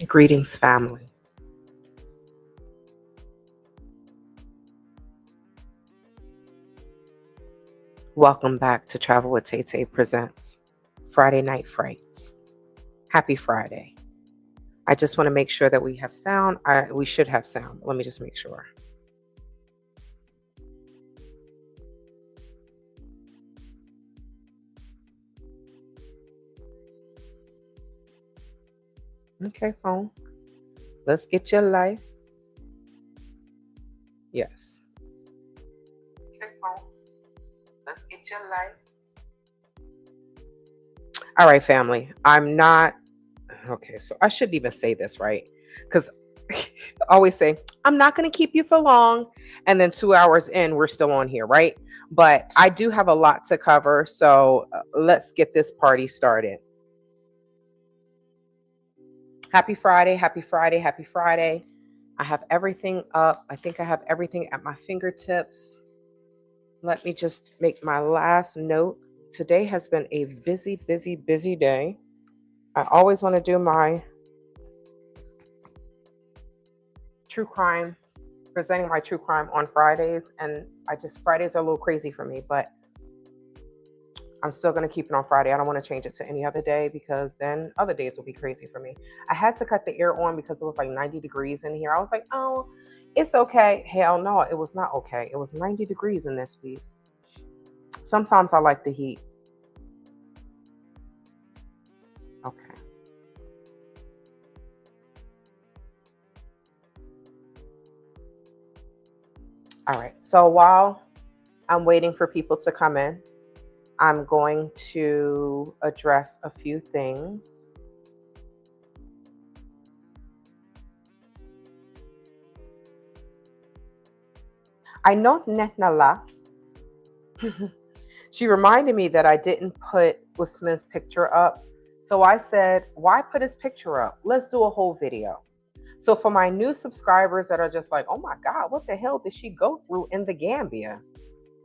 Greetings, family. Welcome back to Travel with Tay Tay Presents Friday Night Frights. Happy Friday. I just want to make sure that we have sound. We should have sound. Let me just make sure. Okay, phone. Let's get your life. Yes. Okay, phone. Let's get your life. All right, family. I'm not. Okay, so I shouldn't even say this, right? Because I always say, I'm not going to keep you for long. And then 2 hours in, we're still on here, right? But I do have a lot to cover. So let's get this party started. Happy Friday. Happy Friday. Happy Friday. I have everything up. I think I have everything at my fingertips. Let me just make my last note. Today has been a busy, busy, busy day. I always want to do my true crime, presenting my true crime on Fridays. And Fridays are a little crazy for me, but I'm still going to keep it on Friday. I don't want to change it to any other day because then other days will be crazy for me. I had to cut the air on because it was like 90 degrees in here. I was like, oh, it's okay. Hell no, it was not okay. It was 90 degrees in this piece. Sometimes I like the heat. Okay. All right. So while I'm waiting for people to come in, I'm going to address a few things. I know Netnala. She reminded me that I didn't put Usman's picture up. So I said, why put his picture up? Let's do a whole video. So for my new subscribers that are just like, oh my God, what the hell did she go through in the Gambia?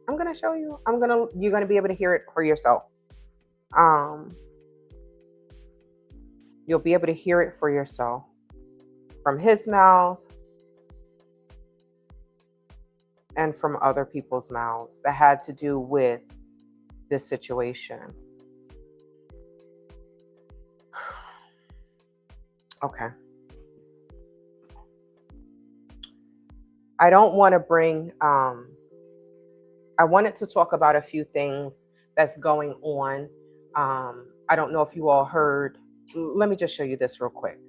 I'm gonna show you. You're gonna be able to hear it for yourself. You'll be able to hear it for yourself from his mouth and from other people's mouths that had to do with this situation. Okay. I don't want to bring, I wanted to talk about a few things that's going on. I don't know if you all heard. Let me just show you this real quick.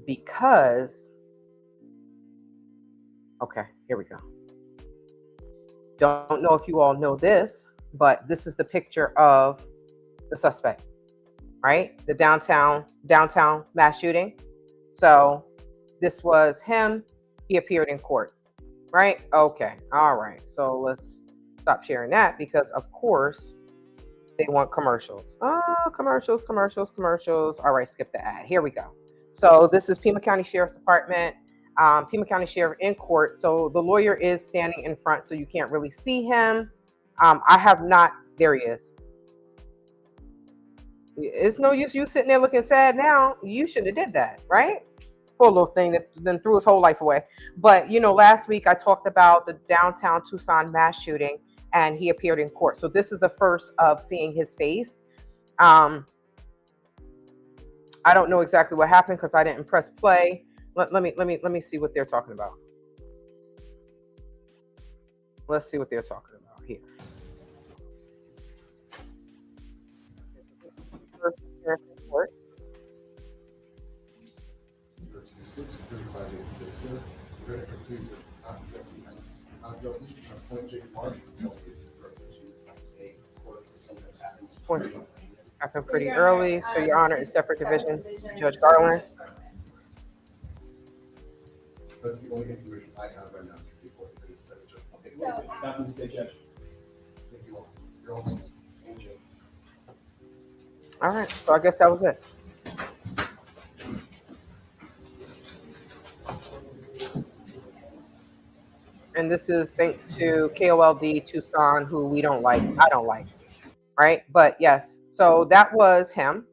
Because, okay, here we go. Don't know if you all know this, but this is the picture of the suspect, right? The downtown mass shooting. So this was him. He appeared in court, right? Okay. All right. So let's stop sharing that because, of course, they want commercials. Oh, commercials. All right, skip the ad. Here we go. So this is Pima County Sheriff's Department, Pima County Sheriff in court. So the lawyer is standing in front, so you can't really see him. I have not. There he is. It's no use you sitting there looking sad now. You should have did that, right? Poor little thing that then threw his whole life away. But last week I talked about the downtown Tucson mass shooting, and he appeared in court. So this is the first of seeing his face. I don't know exactly what happened because I didn't press play. Let me see what they're talking about. Let's see what they're talking about here. First appearance in court. Happened pretty early, so Your Honor, is separate division, Judge Garland. That's the only information I have right now to report. Happy to stay, Judge. Thank you all. You're awesome. Thank you. All right, so I guess that was it. And this is thanks to KOLD Tucson, who we don't like. I don't like, right? But yes, So that was him.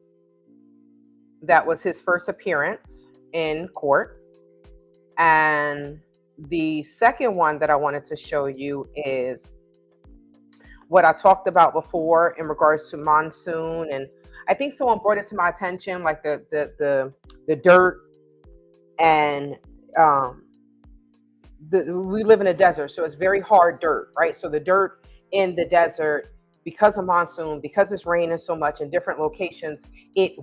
That was his first appearance in court. And the second one that I wanted to show you is what I talked about before in regards to monsoon. And I think someone brought it to my attention, like the dirt and we live in a desert, so it's very hard dirt, right? So the dirt in the desert, because of monsoon, because it's raining so much in different locations, it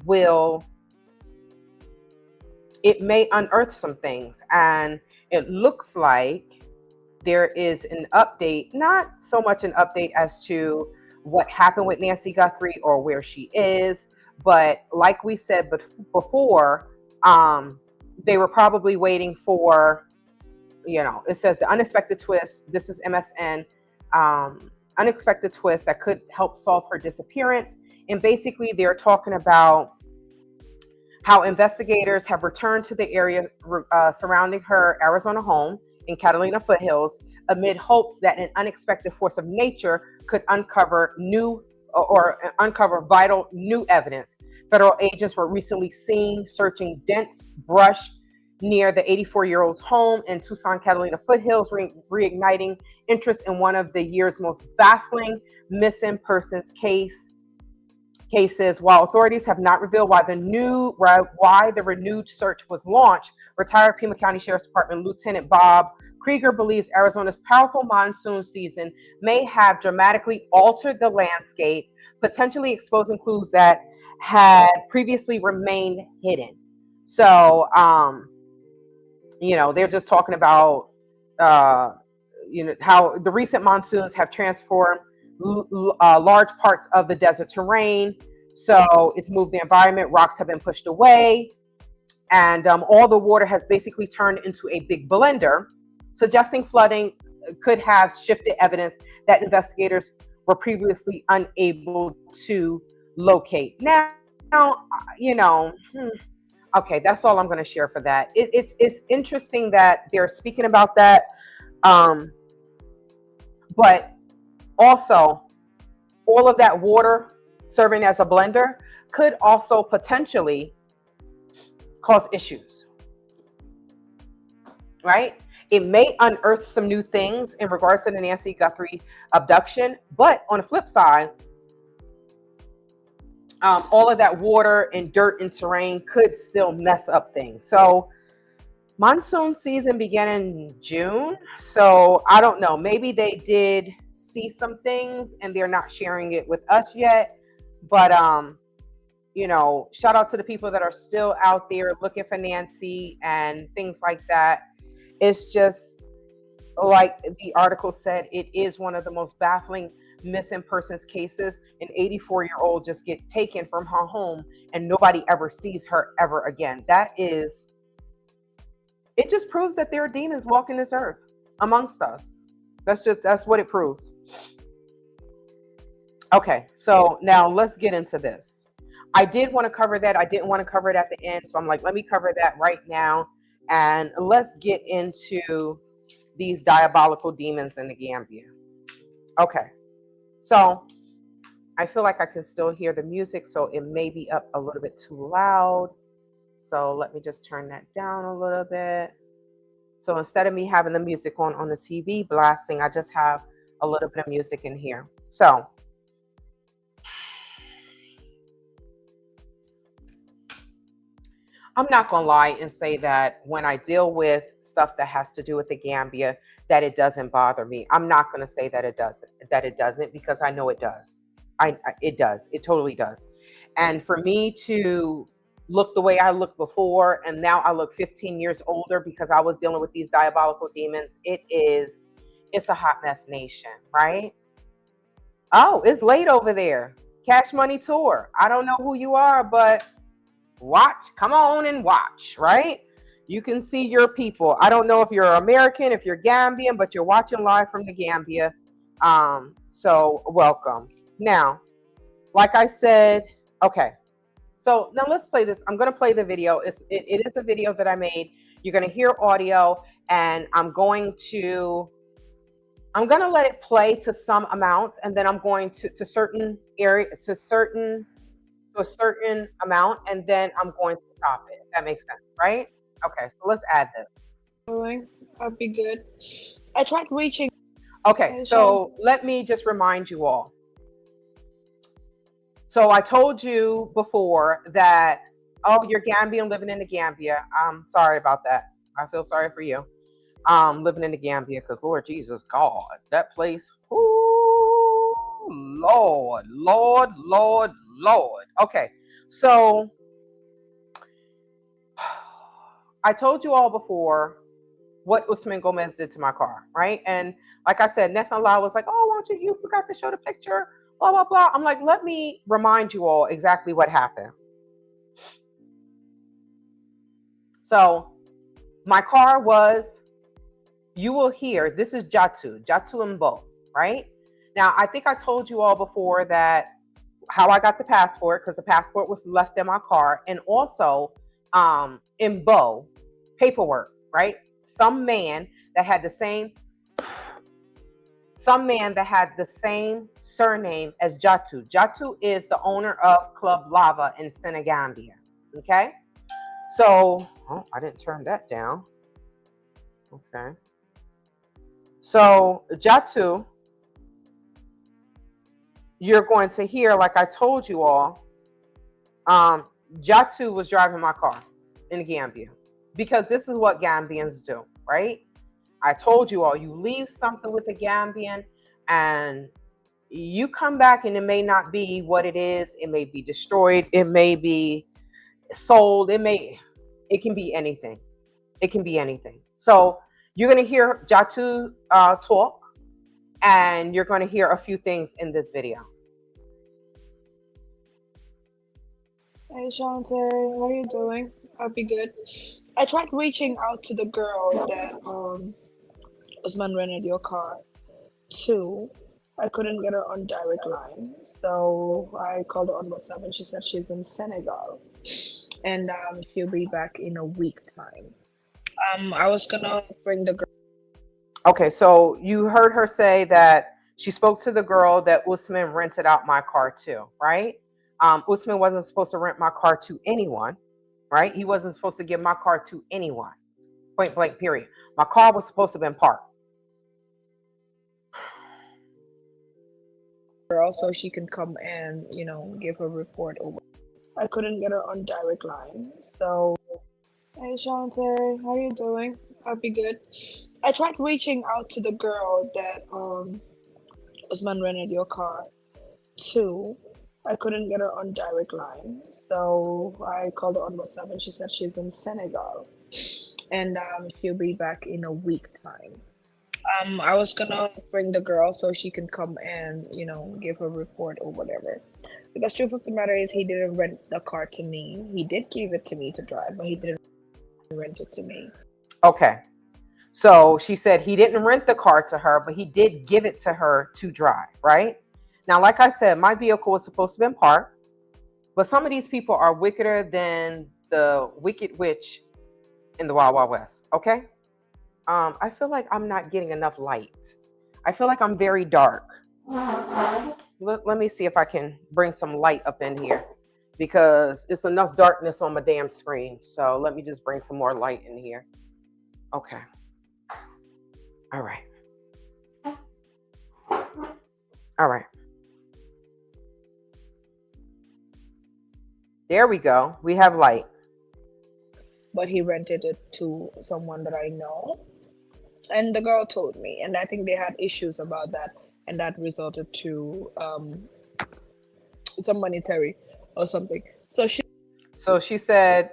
may unearth some things. And it looks like there is an update, not so much an update as to what happened with Nancy Guthrie or where she is, but like we said before, they were probably waiting for, it says the unexpected twist. This is MSN, unexpected twist that could help solve her disappearance. And basically they're talking about how investigators have returned to the area surrounding her Arizona home in Catalina foothills amid hopes that an unexpected force of nature could uncover vital new evidence. Federal agents were recently seen searching dense brush near the 84-year-old's home in Tucson, Catalina foothills, reigniting interest in one of the year's most baffling missing persons cases. While authorities have not revealed why the renewed search was launched, retired Pima County Sheriff's Department Lieutenant Bob Krieger believes Arizona's powerful monsoon season may have dramatically altered the landscape, potentially exposing clues that had previously remained hidden. So, they're just talking about, how the recent monsoons have transformed large parts of the desert terrain. So it's moved the environment. Rocks have been pushed away, and all the water has basically turned into a big blender, suggesting flooding could have shifted evidence that investigators were previously unable to locate. Now, okay, that's all I'm going to share for that. It's interesting that they're speaking about that, but also all of that water serving as a blender could also potentially cause issues, right? It may unearth some new things in regards to the Nancy Guthrie abduction, but on the flip side, all of that water and dirt and terrain could still mess up things. So monsoon season began in June. So I don't know, maybe they did see some things and they're not sharing it with us yet. But, shout out to the people that are still out there looking for Nancy and things like that. It's just like the article said, it is one of the most baffling missing persons cases. An 84-year-old just get taken from her home and nobody ever sees her ever again. It just proves that there are demons walking this earth amongst us. That's what it proves. Okay, so now let's get into this. I did want to cover that. I didn't want to cover it at the end. So I'm like, let me cover that right now. And let's get into these diabolical demons in the Gambia. Okay, so I feel like I can still hear the music, so it may be up a little bit too loud. So let me just turn that down a little bit. So instead of me having the music on the TV blasting, I just have a little bit of music in here. So I'm not going to lie and say that when I deal with stuff that has to do with the Gambia, that it doesn't bother me. I'm not going to say that it doesn't, because I know it does. It does. It totally does. And for me to look the way I looked before, and now I look 15 years older because I was dealing with these diabolical demons, it's a hot mess nation, right? Oh, it's late over there. Cash Money Tour. I don't know who you are, but come on and watch, right? You can see your people. I don't know if you're American, if you're Gambian, but you're watching live from the Gambia. So welcome. Now, like I said, okay. So now let's play this. I'm going to play the video. It is a video that I made. You're going to hear audio, and I'm going to let it play to some amounts, and then I'm going to certain areas, to certain to a certain amount, and then I'm going to stop it. If that makes sense, right? Okay, so let's add this. I'll be good. I tried reaching. Okay, so let me just remind you all. So I told you before that, oh, you're Gambian living in the Gambia. I'm sorry about that. I feel sorry for you. Living in the Gambia, because Lord Jesus, God, that place. Ooh, Lord, Lord, Lord, Lord. Okay, so I told you all before what Usman Gomez did to my car, right? And like I said, Nathan Allah was like, oh, why don't you forgot to show the picture, blah, blah, blah. I'm like, let me remind you all exactly what happened. So my car was, you will hear, this is Jatu Mbo, right? Now, I think I told you all before that how I got the passport, because the passport was left in my car, and also Mbo paperwork, right? Some man that had the same surname as Jatu. Jatu is the owner of Club Lava in Senegambia. Okay, so I didn't turn that down. Okay, so Jatu, you're going to hear, like I told you all, Jatu was driving my car in Gambia, because this is what Gambians do, right? I told you all, you leave something with a Gambian and you come back and it may not be what it is. It may be destroyed. It may be sold. It can be anything. It can be anything. So you're going to hear Jatu talk, and you're going to hear a few things in this video. Hey Shante, how are you doing? I'll be good. I tried reaching out to the girl that Usman rented your car to. I couldn't get her on direct line, so I called her on WhatsApp, and she said she's in Senegal, and she'll be back in a week time. I was gonna bring the girl. Okay, so you heard her say that she spoke to the girl that Usman rented out my car to, right? Usman wasn't supposed to rent my car to anyone, right? He wasn't supposed to give my car to anyone. Point blank, period. My car was supposed to have been parked. Girl, so she can come and give her report over. I couldn't get her on direct line, so hey Shante, how are you doing? I'll be good. I tried reaching out to the girl that Usman rented your car to. I couldn't get her on direct line, so I called her on WhatsApp, and she said she's in Senegal, and she'll be back in a week time. I was gonna bring the girl so she can come and give her report or whatever. Because truth of the matter is, he didn't rent the car to me. He did give it to me to drive, but he didn't rent it to me. Okay. So she said he didn't rent the car to her, but he did give it to her to drive, right? Now, like I said, my vehicle was supposed to have been parked, but some of these people are wickeder than the wicked witch in the Wild Wild West, okay? I feel like I'm not getting enough light. I feel like I'm very dark. Let me see if I can bring some light up in here, because it's enough darkness on my damn screen. So let me just bring some more light in here. Okay. All right. All right. There we go. We have light. But he rented it to someone that I know. And the girl told me, and I think they had issues about that, and that resulted to some monetary or something. So she said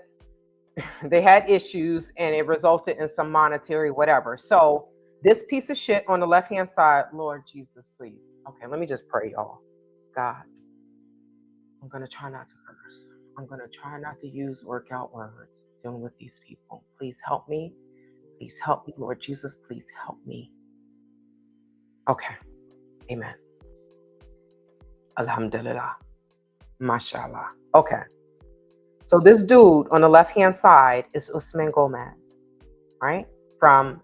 they had issues and it resulted in some monetary whatever. So this piece of shit on the left-hand side, Lord Jesus, please. Okay, let me just pray, y'all. God, I'm going to try not to curse. I'm going to try not to use workout words dealing with these people. Please help me. Please help me, Lord Jesus. Please help me. Okay. Amen. Alhamdulillah. Mashallah. Okay. So this dude on the left-hand side is Usman Gomez, right? From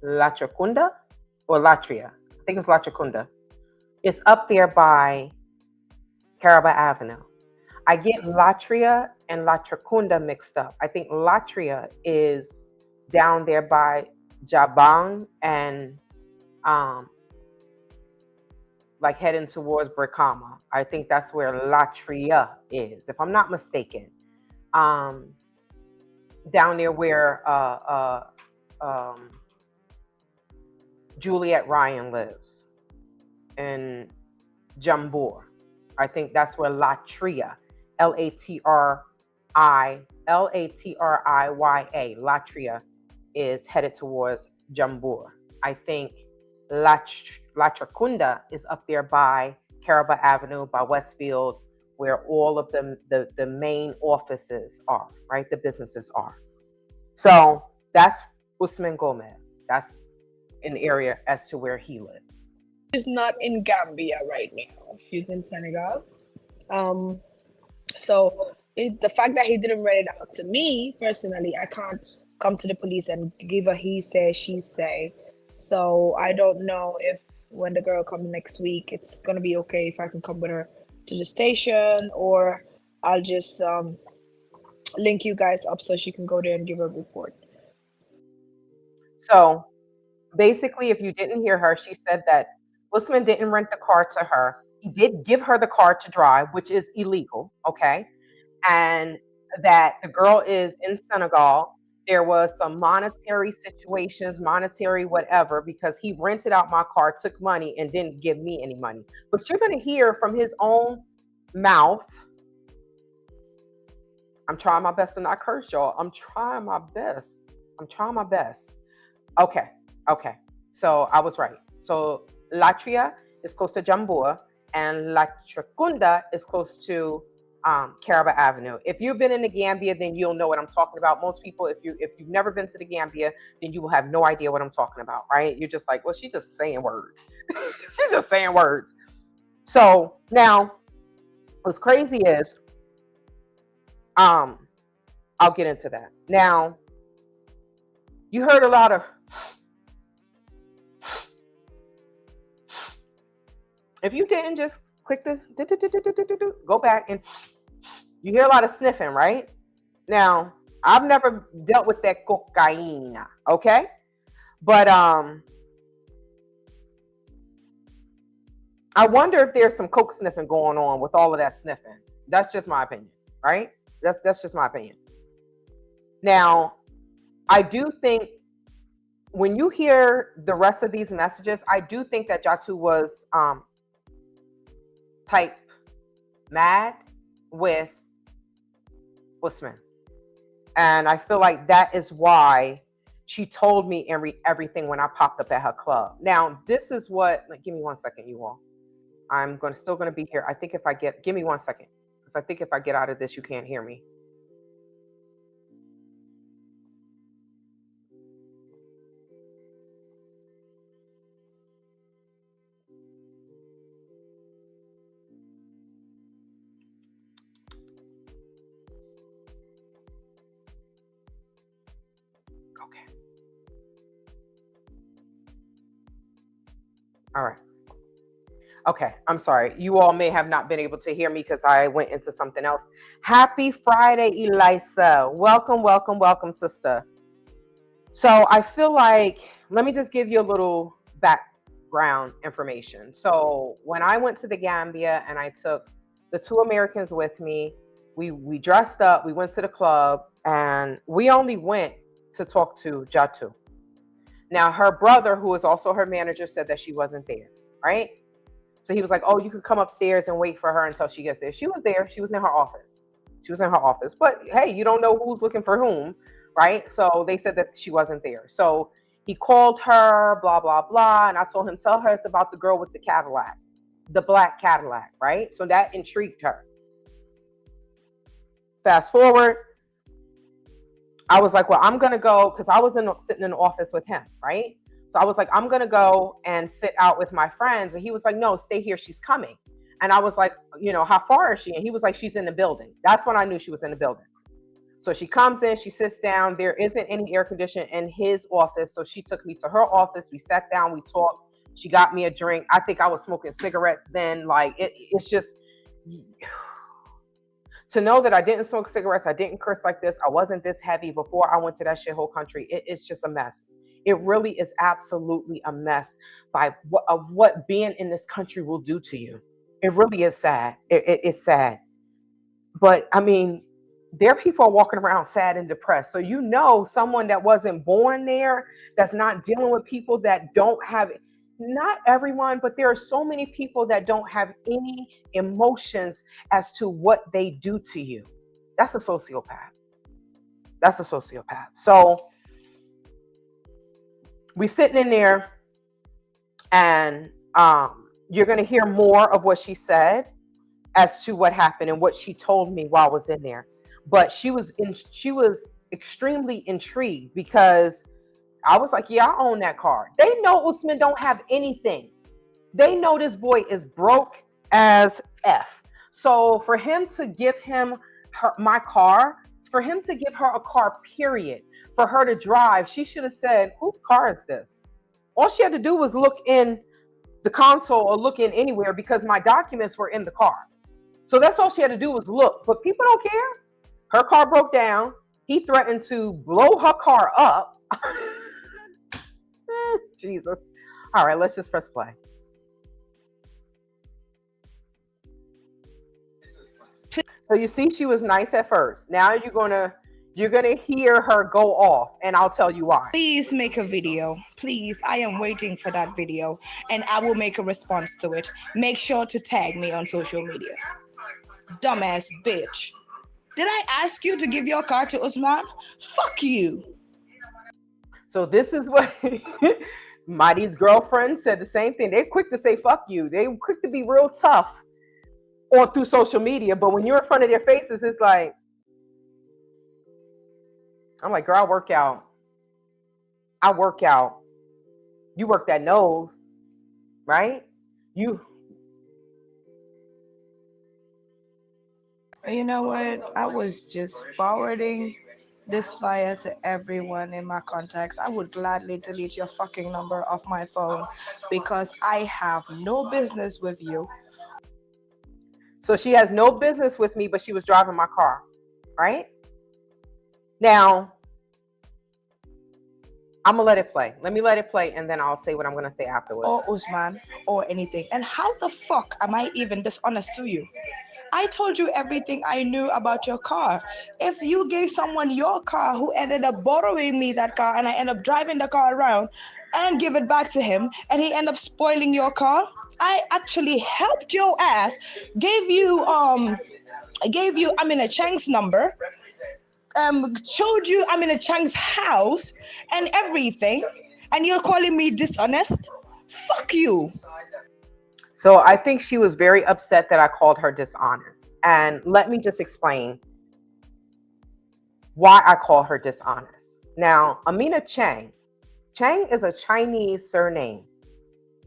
Latrakunda or Latria. I think it's Latrakunda. It's up there by Caraba Avenue. I get Latria and Latricunda mixed up. I think Latria is down there by Jabang and um, like heading towards Brikama. I think that's where Latria is, if I'm not mistaken. Um, Down there where um, Juliet Ryan lives in Jambur. I think that's where Latria, Latriya, Latria is headed towards Jambur. I think Latricunda is up there by Caraba Avenue, by Westfield, where all of the main offices are, right? The businesses are. So that's Usman Gomez. That's an area as to where he lives. She's not in Gambia right now. She's in Senegal. Um, the fact that he didn't read it out to me personally, I can't come to the police and give a he say, she say. So I don't know if when the girl comes next week, it's gonna be okay if I can come with her to the station, or I'll just link you guys up so she can go there and give a report. So basically, if you didn't hear her, she said that Usman didn't rent the car to her. He did give her the car to drive, which is illegal, okay? And that the girl is in Senegal. There was some monetary situations, monetary whatever, because he rented out my car, took money, and didn't give me any money. But you're going to hear from his own mouth. I'm trying my best to not curse, y'all. I'm trying my best. I'm trying my best. Okay. Okay. So I was right. So Latria is close to Jambua, and Latricunda is close to Caraba Avenue. If you've been in the Gambia, then you'll know what I'm talking about. Most people, if you've never been to the Gambia, then you will have no idea what I'm talking about, right? You're just like, well, she's just saying words. She's just saying words. So now, what's crazy is, I'll get into that. Now, you heard a lot of. If you didn't, just click the go back, and you hear a lot of sniffing, right? Now, I've never dealt with that cocaine, okay? But I wonder if there's some coke sniffing going on with all of that sniffing. That's just my opinion, right? That's just my opinion. Now, I do think when you hear the rest of these messages, I do think that Jatu was type mad with Usman. And I feel like that is why she told me everything when I popped up at her club. Now, this is what, like, give me 1 second, you all. I'm still going to be here. I think if I give me 1 second, because I think if I get out of this, you can't hear me. Okay. All right. Okay, I'm sorry. You all may have not been able to hear me because I went into something else. Happy Friday, Elisa. Welcome, welcome, welcome, sister. So I feel like, let me just give you a little background information. So when I went to the Gambia and I took the 2 Americans with me, we dressed up, we went to the club, and we only went to talk to Jatu. Now, her brother, who is also her manager, said that she wasn't there, right? So he was like, oh, you could come upstairs and wait for her until she gets there. She was there. She was in her office. She was in her office. But hey, you don't know who's looking for whom, right? So they said that she wasn't there. So he called her, blah, blah, blah. And I told him, tell her it's about the girl with the Cadillac, the black Cadillac, right? So that intrigued her. Fast forward. I was like, well, I'm going to go, because I was sitting in the office with him, right? So I was like, I'm going to go and sit out with my friends. And he was like, no, stay here. She's coming. And I was like, how far is she? And he was like, she's in the building. That's when I knew she was in the building. So she comes in, she sits down. There isn't any air conditioning in his office. So she took me to her office. We sat down, we talked. She got me a drink. I think I was smoking cigarettes then. Like, it's just. To know that I didn't smoke cigarettes, I didn't curse like this, I wasn't this heavy before I went to that shithole country. It's just a mess. It really is absolutely a mess of what being in this country will do to you. It really is sad. It's sad. But I mean, there are people walking around sad and depressed. So you know, someone that wasn't born there, that's not dealing with people that don't have, not everyone, but there are so many people that don't have any emotions as to what they do to you. That's a sociopath. That's a sociopath. So we sitting in there, and you're going to hear more of what she said as to what happened and what she told me while I was in there. But she was extremely intrigued because I was like, yeah, I own that car. They know Usman don't have anything. They know this boy is broke as F. So for him to give him my car, for him to give her a car, period, for her to drive, she should have said, whose car is this? All she had to do was look in the console or look in anywhere because my documents were in the car. So that's all she had to do was look. But people don't care. Her car broke down. He threatened to blow her car up. Jesus. All right, let's just press play. So you see, she was nice at first. Now you're gonna hear her go off, and I'll tell you why. Please make a video. Please, I am waiting for that video, and I will make a response to it. Make sure to tag me on social media. Dumbass bitch. Did I ask you to give your car to Usman? Fuck you. So this is what Mighty's girlfriend said the same thing. They're quick to say fuck you. They're quick to be real tough or through social media, but when you're in front of their faces, it's like, I'm like, girl, I work out. You work that nose, right? You know what? I was just forwarding this flyer to everyone in my contacts. I would gladly delete your fucking number off my phone because I have no business with you. So she has no business with me, but she was driving my car, right? Now, I'm going to let it play. Let me let it play, and then I'll say what I'm going to say afterwards. Or Usman, or anything. And how the fuck am I even dishonest to you? I told you everything I knew about your car. If you gave someone your car who ended up borrowing me that car and I end up driving the car around and give it back to him and he end up spoiling your car, I actually helped your ass, gave you Amina Chang's number, showed you Amina Chang's house and everything, and you're calling me dishonest? Fuck you. So I think she was very upset that I called her dishonest. And let me just explain why I call her dishonest. Now, Amina Chang is a Chinese surname,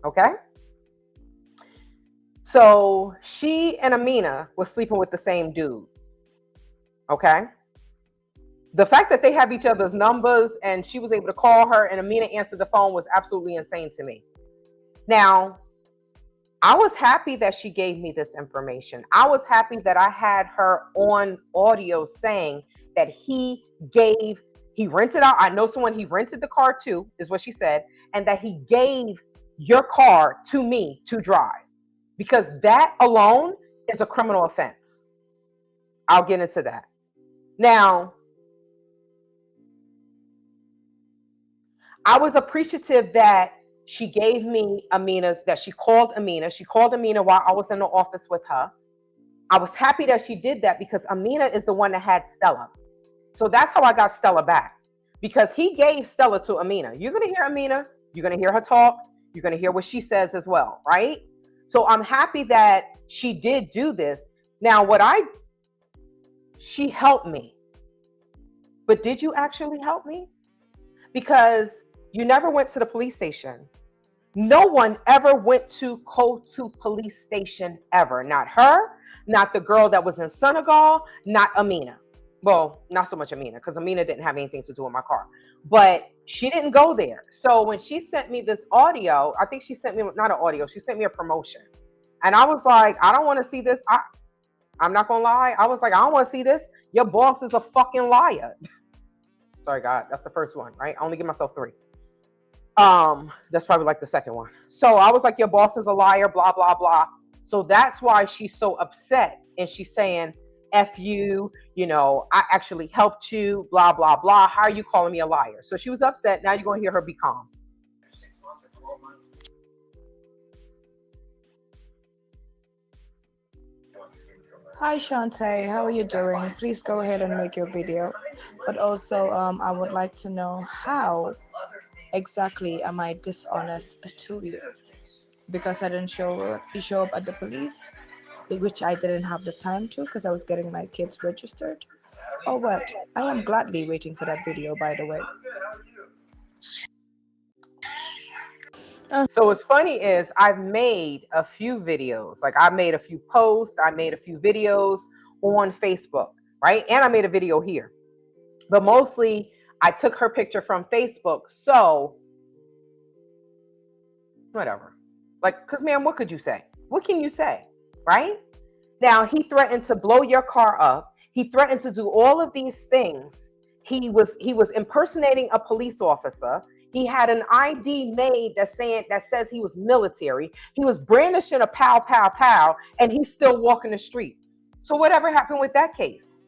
okay? So she and Amina was sleeping with the same dude, okay? The fact that they have each other's numbers and she was able to call her and Amina answered the phone was absolutely insane to me. Now, I was happy that she gave me this information. I was happy that I had her on audio saying that he rented out, I know someone he rented the car to, is what she said, and that he gave your car to me to drive. Because that alone is a criminal offense. I'll get into that. Now, I was appreciative that she gave me that she called Amina. She called Amina while I was in the office with her. I was happy that she did that because Amina is the one that had Stella. So that's how I got Stella back. Because he gave Stella to Amina. You're going to hear Amina. You're going to hear her talk. You're going to hear what she says as well, right? So I'm happy that she did do this. Now, she helped me. But did you actually help me? Because you never went to the police station. No one ever went to Kotu police station ever. Not her, not the girl that was in Senegal, not Amina. Well, not so much Amina, because Amina didn't have anything to do with my car. But she didn't go there. So when she sent me this audio, I think she sent me, not an audio, she sent me a promotion. And I was like, I don't want to see this. I'm not gonna lie. I was like, I don't want to see this. Your boss is a fucking liar. Sorry, God. That's the first one, right? I only give myself 3. That's probably like the second one. So I was like, your boss is a liar, blah, blah, blah. So that's why she's so upset. And she's saying, F you, I actually helped you, blah, blah, blah. How are you calling me a liar? So she was upset. Now you're going to hear her be calm. 6 months or 12 months. Hi Shantae, how are you doing? Please go ahead and make your video. But also, I would like to know how exactly am I dishonest to you? Because I didn't show up at the police, which I didn't have the time to because I was getting my kids registered. Or what? I am gladly waiting for that video, by the way. So what's funny is I've made a few videos. Like I made a few posts, I made a few videos on Facebook, right? And I made a video here. But mostly I took her picture from Facebook. So whatever. Like, because man, what could you say? What can you say? Right? Now he threatened to blow your car up. He threatened to do all of these things. He was impersonating a police officer. He had an ID made that says he was military. He was brandishing a pow, pow, pow, and he's still walking the streets. So whatever happened with that case?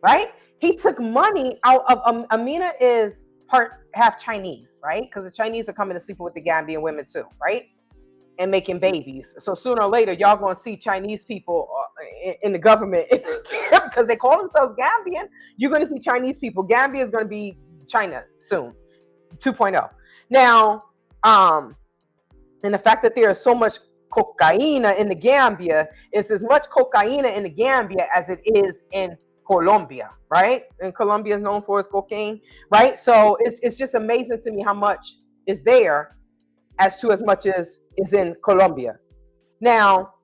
Right? He took money out of Amina is half Chinese, right? Because the Chinese are coming to sleep with the Gambian women too, right? And making babies. So sooner or later, y'all gonna see Chinese people in the government because they call themselves Gambian. You're gonna see Chinese people. Gambia is gonna be China soon. 2.0. Now, and the fact that there is so much cocaine in the Gambia, it's as much cocaine in the Gambia as it is in Colombia, right? And Colombia is known for its cocaine, right? So it's just amazing to me how much is there as to as much as is in Colombia. Now,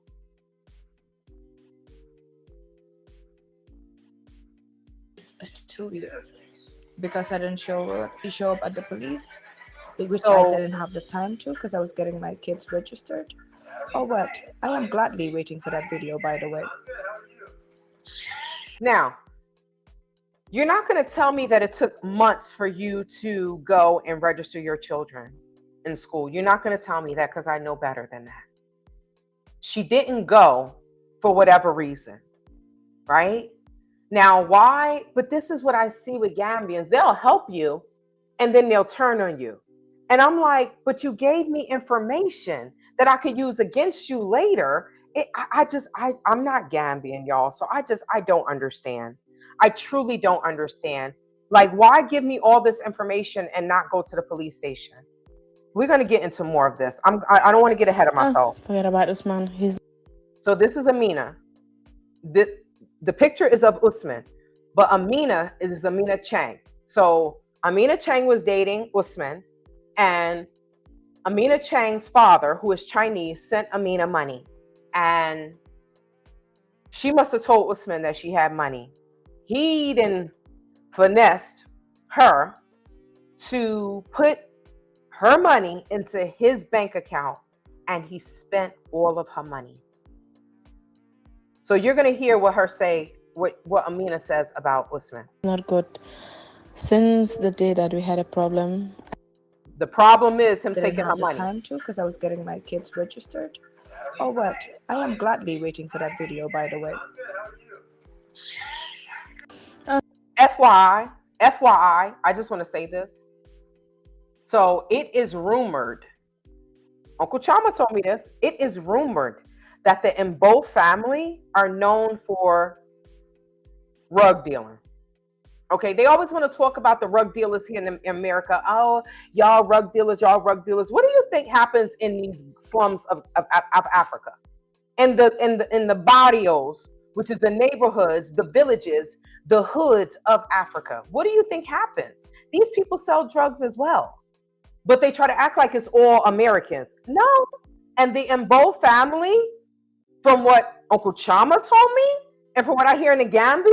to you. Because I didn't show up at the police, which I didn't have the time to because I was getting my kids registered. Or what? I am gladly waiting for that video, by the way. Now, you're not going to tell me that it took months for you to go and register your children in school. You're not going to tell me that because I know better than that. She didn't go for whatever reason, right? Now, why? But this is what I see with Gambians. They'll help you and then they'll turn on you. And I'm like, but you gave me information that I could use against you later. I'm not Gambian, y'all. So I don't understand. I truly don't understand. Like, why give me all this information and not go to the police station? We're going to get into more of this. I don't want to get ahead of myself. Forget about this man. So this is Amina. The picture is of Usman, but Amina is Amina Chang. So Amina Chang was dating Usman, and Amina Chang's father, who is Chinese, sent Amina money. And she must have told Usman that she had money. He then finessed her to put her money into his bank account, and he spent all of her money. So you're going to hear what Amina says about Usman. Not good. Since the day that we had a problem. The problem is him taking her money. Time to because I was getting my kids registered. Or what? I am gladly waiting for that video, by the way. FYI, I just want to say this. So it is rumored. Uncle Chama told me this. It is rumored that the Mbo family are known for rug dealing. Okay, they always want to talk about the rug dealers here in America. Oh, y'all rug dealers, y'all rug dealers. What do you think happens in these slums of Africa? In the barrios, which is the neighborhoods, the villages, the hoods of Africa. What do you think happens? These people sell drugs as well, but they try to act like it's all Americans. No, and the Mbo family, from what Uncle Chama told me, and from what I hear in the Gambia,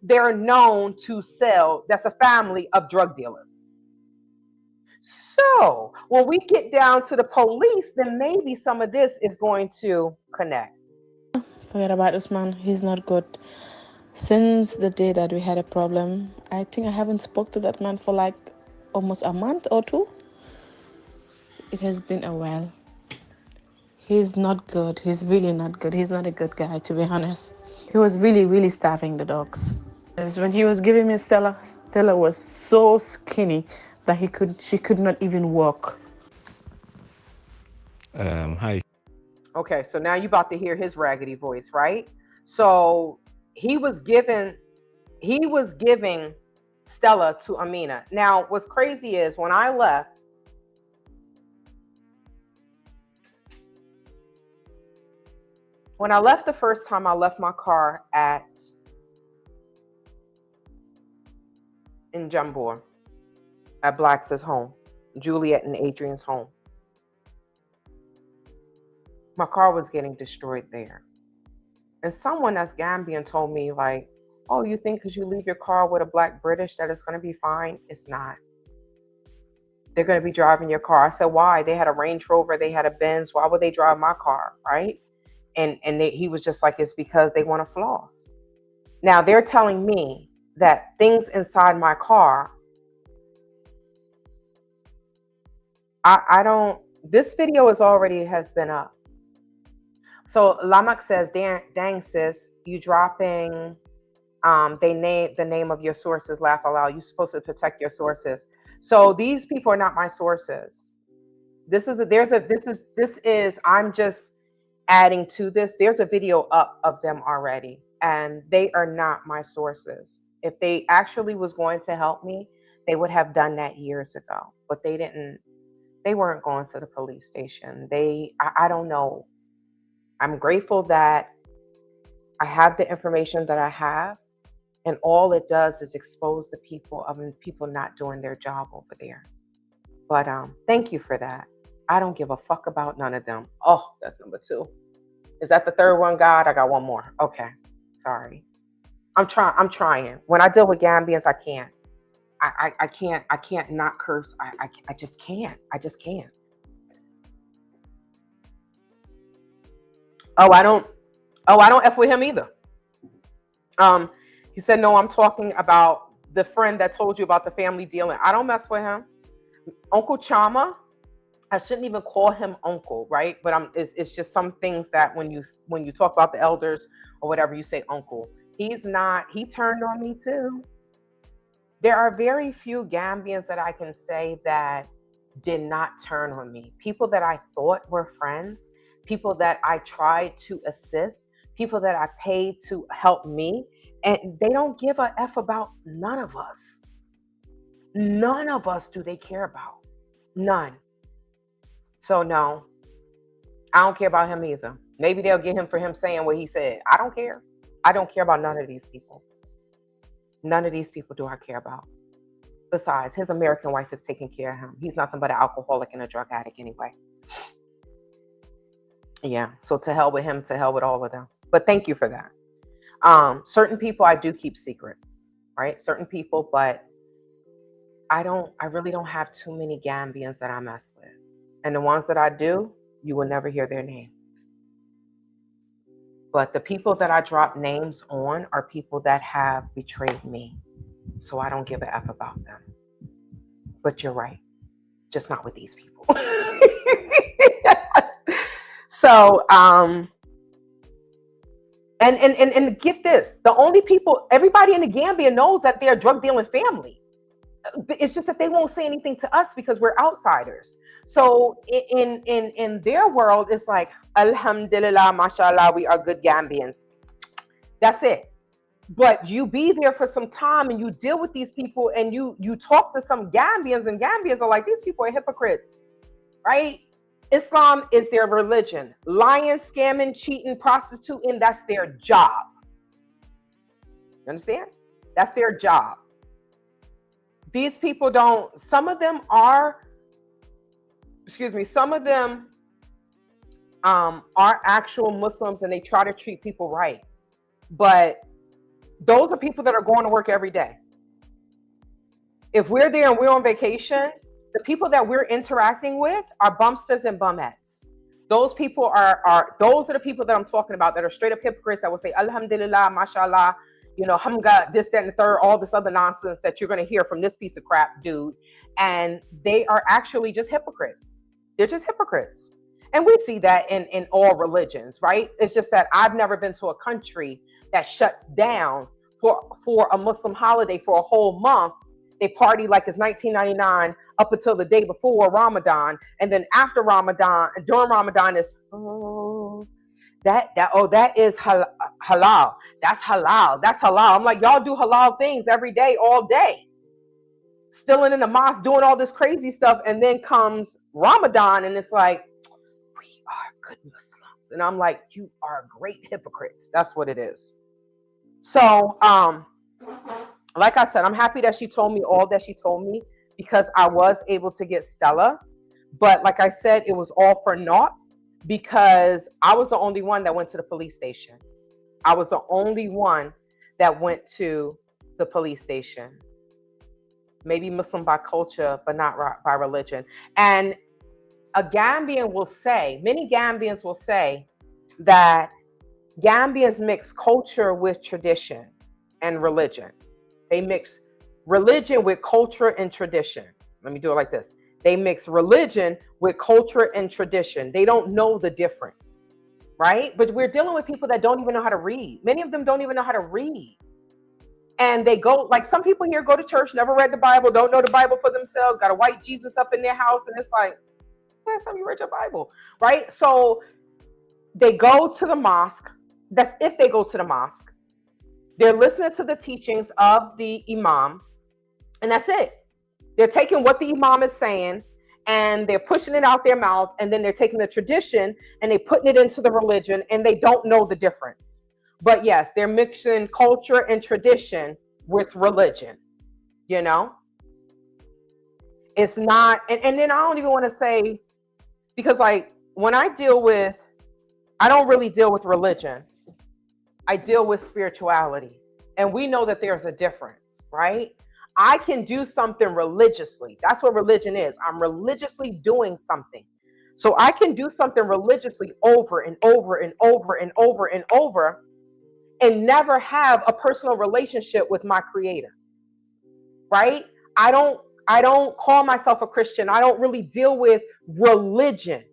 they're known to sell. That's a family of drug dealers. So when we get down to the police, then maybe some of this is going to connect. Forget about Usman. He's not good. Since the day that we had a problem, I think I haven't spoke to that man for like almost a month or two. It has been a while. He's not good. He's really not good. He's not a good guy, to be honest. He was really, really starving the dogs. Because when he was giving me Stella, Stella was so skinny that she could not even walk. Hi. Okay, so now you about to hear his raggedy voice, right? So he was giving Stella to Amina. Now, what's crazy is when I left the first time, I left my car in Jambor at Black's home, Juliet and Adrian's home. My car was getting destroyed there. And someone that's Gambian told me, like, oh, you think because you leave your car with a Black British that it's going to be fine? It's not. They're going to be driving your car. I said, why? They had a Range Rover. They had a Benz. Why would they drive my car, right? And he was just like, it's because they want to floss. Now, they're telling me that things inside my car, I don't, this video has been up. So Lamak says, dang sis, you dropping, the name of your sources, laugh aloud. You're supposed to protect your sources. So these people are not my sources. I'm just adding to this. There's a video up of them already, and they are not my sources. If they actually was going to help me, they would have done that years ago, but they didn't. They weren't going to the police station. I don't know. I'm grateful that I have the information that I have, and all it does is expose the people not doing their job over there. But thank you for that. I don't give a fuck about none of them. Oh, that's number 2. Is that the third one, God? I got one more. Okay, sorry. I'm trying. When I deal with Gambians, I can't. I can't not curse. I just can't. I just can't. Oh, I don't F with him either. He said, no, I'm talking about the friend that told you about the family dealing. I don't mess with him. Uncle Chama, I shouldn't even call him uncle, right? But it's just some things that when you talk about the elders or whatever, you say uncle. He's not, he turned on me too. There are very few Gambians that I can say that did not turn on me. People that I thought were friends, people that I tried to assist, people that I paid to help me, and they don't give a F about none of us. None of us do they care about. None. So no, I don't care about him either. Maybe they'll get him for him saying what he said. I don't care. I don't care about none of these people. None of these people do I care about. Besides, his American wife is taking care of him. He's nothing but an alcoholic and a drug addict anyway. Yeah, so to hell with him, to hell with all of them. But thank you for that. Certain people I do keep secrets, right? Certain people, but I really don't have too many Gambians that I mess with. And the ones that I do, you will never hear their name. But the people that I drop names on are people that have betrayed me. So I don't give a F about them. But you're right. Just not with these people. So, and get this, the only people, everybody in the Gambia knows that they're a drug dealing family. It's just that they won't say anything to us because we're outsiders. So in their world, it's like, Alhamdulillah, mashallah, we are good Gambians. That's it. But you be there for some time and you deal with these people and you talk to some Gambians, and Gambians are like, these people are hypocrites, right? Islam is their religion. Lying, scamming, cheating, prostituting, that's their job. You understand? That's their job. These people don't, some of them are actual Muslims and they try to treat people right. But those are people that are going to work every day. If we're there and we're on vacation, the people that we're interacting with are bumpsters and bumheads. Those people are those are the people that I'm talking about that are straight up hypocrites that will say Alhamdulillah, mashallah, hamga, this, that, and the third, all this other nonsense that you're going to hear from this piece of crap dude. And they are actually just hypocrites. They're just hypocrites. And we see that in all religions, right? It's just that I've never been to a country that shuts down for a Muslim holiday for a whole month. They party like it's 1999 up until the day before Ramadan, and then after Ramadan, during Ramadan is that is halal. That's halal. That's halal. I'm like, y'all do halal things every day, all day, still in the mosque doing all this crazy stuff, and then comes Ramadan, and it's like, we are good Muslims, and I'm like, you are great hypocrites. That's what it is. So, like I said, I'm happy that she told me all that she told me, because I was able to get Stella. But like I said, it was all for naught, because I was the only one that went to the police station. I was the only one that went to the police station. Maybe Muslim by culture, but not by religion. And a Gambian will say, many Gambians will say that Gambians mix culture with tradition and religion. They mix religion with culture and tradition. Let me do it like this. They mix religion with culture and tradition. They don't know the difference, right? But we're dealing with people that don't even know how to read. Many of them don't even know how to read. And they go, like some people here go to church, never read the Bible, don't know the Bible for themselves, got a white Jesus up in their house. And it's like, last time you read your Bible, right? So they go to the mosque. That's if they go to the mosque. They're listening to the teachings of the imam, and that's it. They're taking what the imam is saying and they're pushing it out their mouth, and then they're taking the tradition and they're putting it into the religion, and they don't know the difference. But yes, they're mixing culture and tradition with religion, It's not, and then I don't even want to say, because like when I don't really deal with religion. I deal with spirituality, and we know that there's a difference, right? I can do something religiously. That's what religion is. I'm religiously doing something. So I can do something religiously over and over and over and over and over, and never have a personal relationship with my creator, right? I don't call myself a Christian. I don't really deal with religion,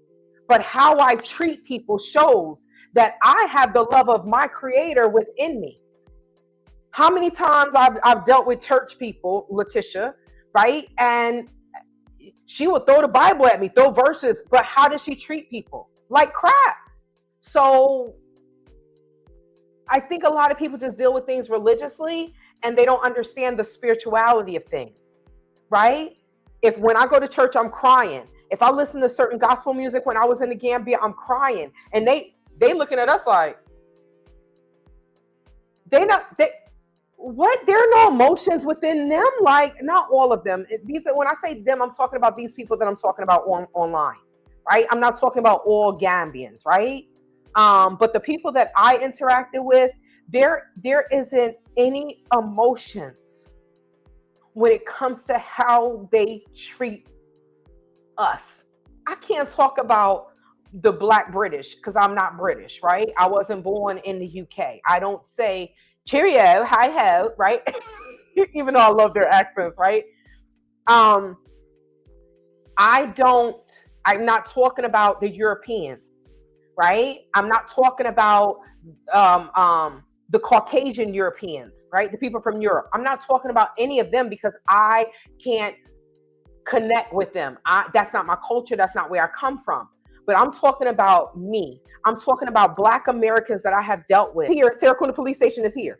but how I treat people shows that I have the love of my creator within me. How many times I've dealt with church people, Letitia, right? And she will throw the Bible at me, throw verses, but how does she treat people? Like crap. So I think a lot of people just deal with things religiously, and they don't understand the spirituality of things, right? If when I go to church, I'm crying. If I listen to certain gospel music when I was in the Gambia, I'm crying. And they looking at us like, there are no emotions within them. Like, not all of them. When I say them, I'm talking about these people that I'm talking about online, right? I'm not talking about all Gambians, right? But the people that I interacted with, there isn't any emotions when it comes to how they treat us. I can't talk about the Black British because I'm not British, right? I wasn't born in the UK. I don't say cheerio, hi ho, right? Even though I love their accents, right? I'm not talking about the Europeans, right? I'm not talking about the Caucasian Europeans, right? The people from Europe. I'm not talking about any of them because I can't connect with them. That's not my culture. That's not where I come from. But I'm talking about me. I'm talking about Black Americans that I have dealt with. Here, Seracuna Police Station is here.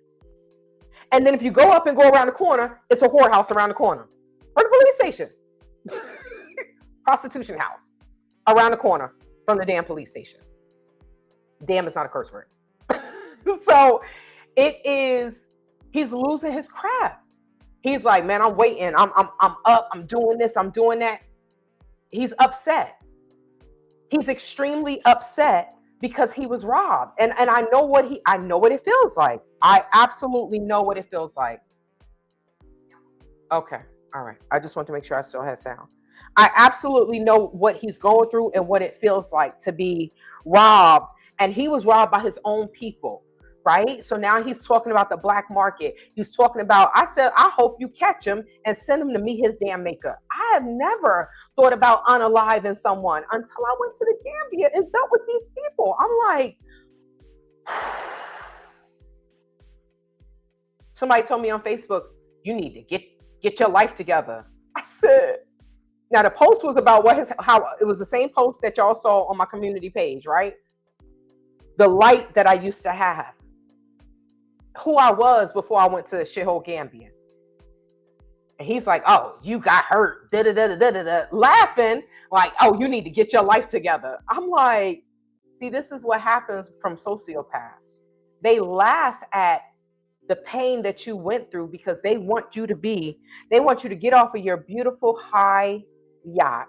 And then if you go up and go around the corner, it's a whorehouse around the corner. Or the police station. Prostitution house around the corner from the damn police station. Damn is not a curse word. So he's losing his crap. He's like, man, I'm waiting. I'm up. I'm doing this. I'm doing that. He's upset. He's extremely upset because he was robbed. And I know what it feels like. I absolutely know what it feels like. Okay. All right. I just want to make sure I still have sound. I absolutely know what he's going through and what it feels like to be robbed. And he was robbed by his own people, right? So now he's talking about the black market. He's talking about, I said, I hope you catch him and send him to meet his damn maker. I have never thought about unaliving someone until I went to the Gambia and dealt with these people. I'm like, somebody told me on Facebook, you need to get your life together. I said, now the post was about how it was the same post that y'all saw on my community page, right? The light that I used to have, who I was before I went to shithole Gambia. And he's like, oh, you got hurt, laughing like, oh, you need to get your life together. I'm like, see, this is what happens from sociopaths. They laugh at the pain that you went through because they want you to get off of your beautiful high yacht,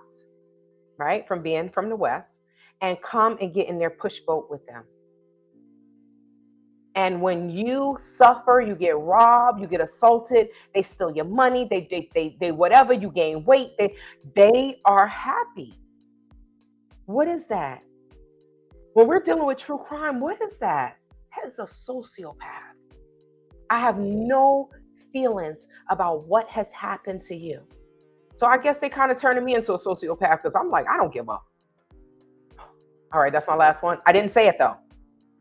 right? From being from the West, and come and get in their push boat with them. And when you suffer, you get robbed, you get assaulted, they steal your money, they whatever, you gain weight, they are happy. What is that? When we're dealing with true crime, what is that? That is a sociopath. I have no feelings about what has happened to you. So I guess they kind of turned me into a sociopath because I'm like, I don't give up. All right, that's my last one. I didn't say it though.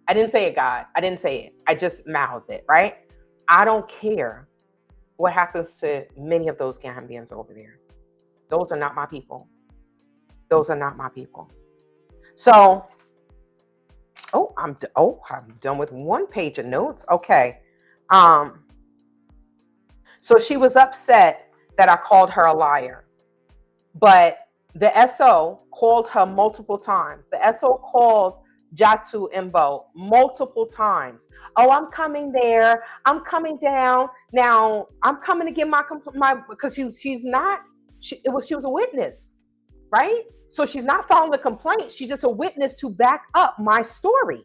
I didn't say it, God. I didn't say it. I just mouthed it, right? I don't care what happens to many of those Gambians over there. Those are not my people. Those are not my people. So, I'm done with one page of notes. Okay. So she was upset that I called her a liar, but the SO called her multiple times. The SO called Jatu Imbo multiple times. Oh, I'm coming there. I'm coming down. Now I'm coming to get my because she was a witness, right? So she's not filing a complaint. She's just a witness to back up my story.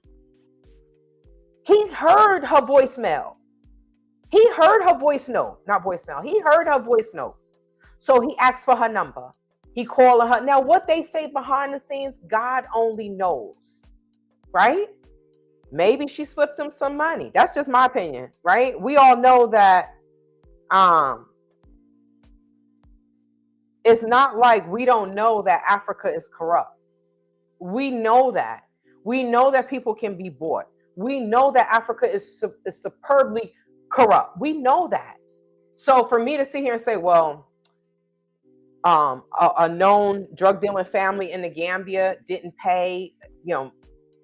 He heard her voicemail. He heard her voice note, not voicemail. He heard her voice note. So he asked for her number. He called her. Now, what they say behind the scenes, God only knows, right? Maybe she slipped him some money. That's just my opinion, right? We all know that it's not like we don't know that Africa is corrupt. We know that. We know that people can be bought. We know that Africa is superbly corrupt. We know that. So for me to sit here and say, well, a known drug dealing family in the Gambia didn't pay,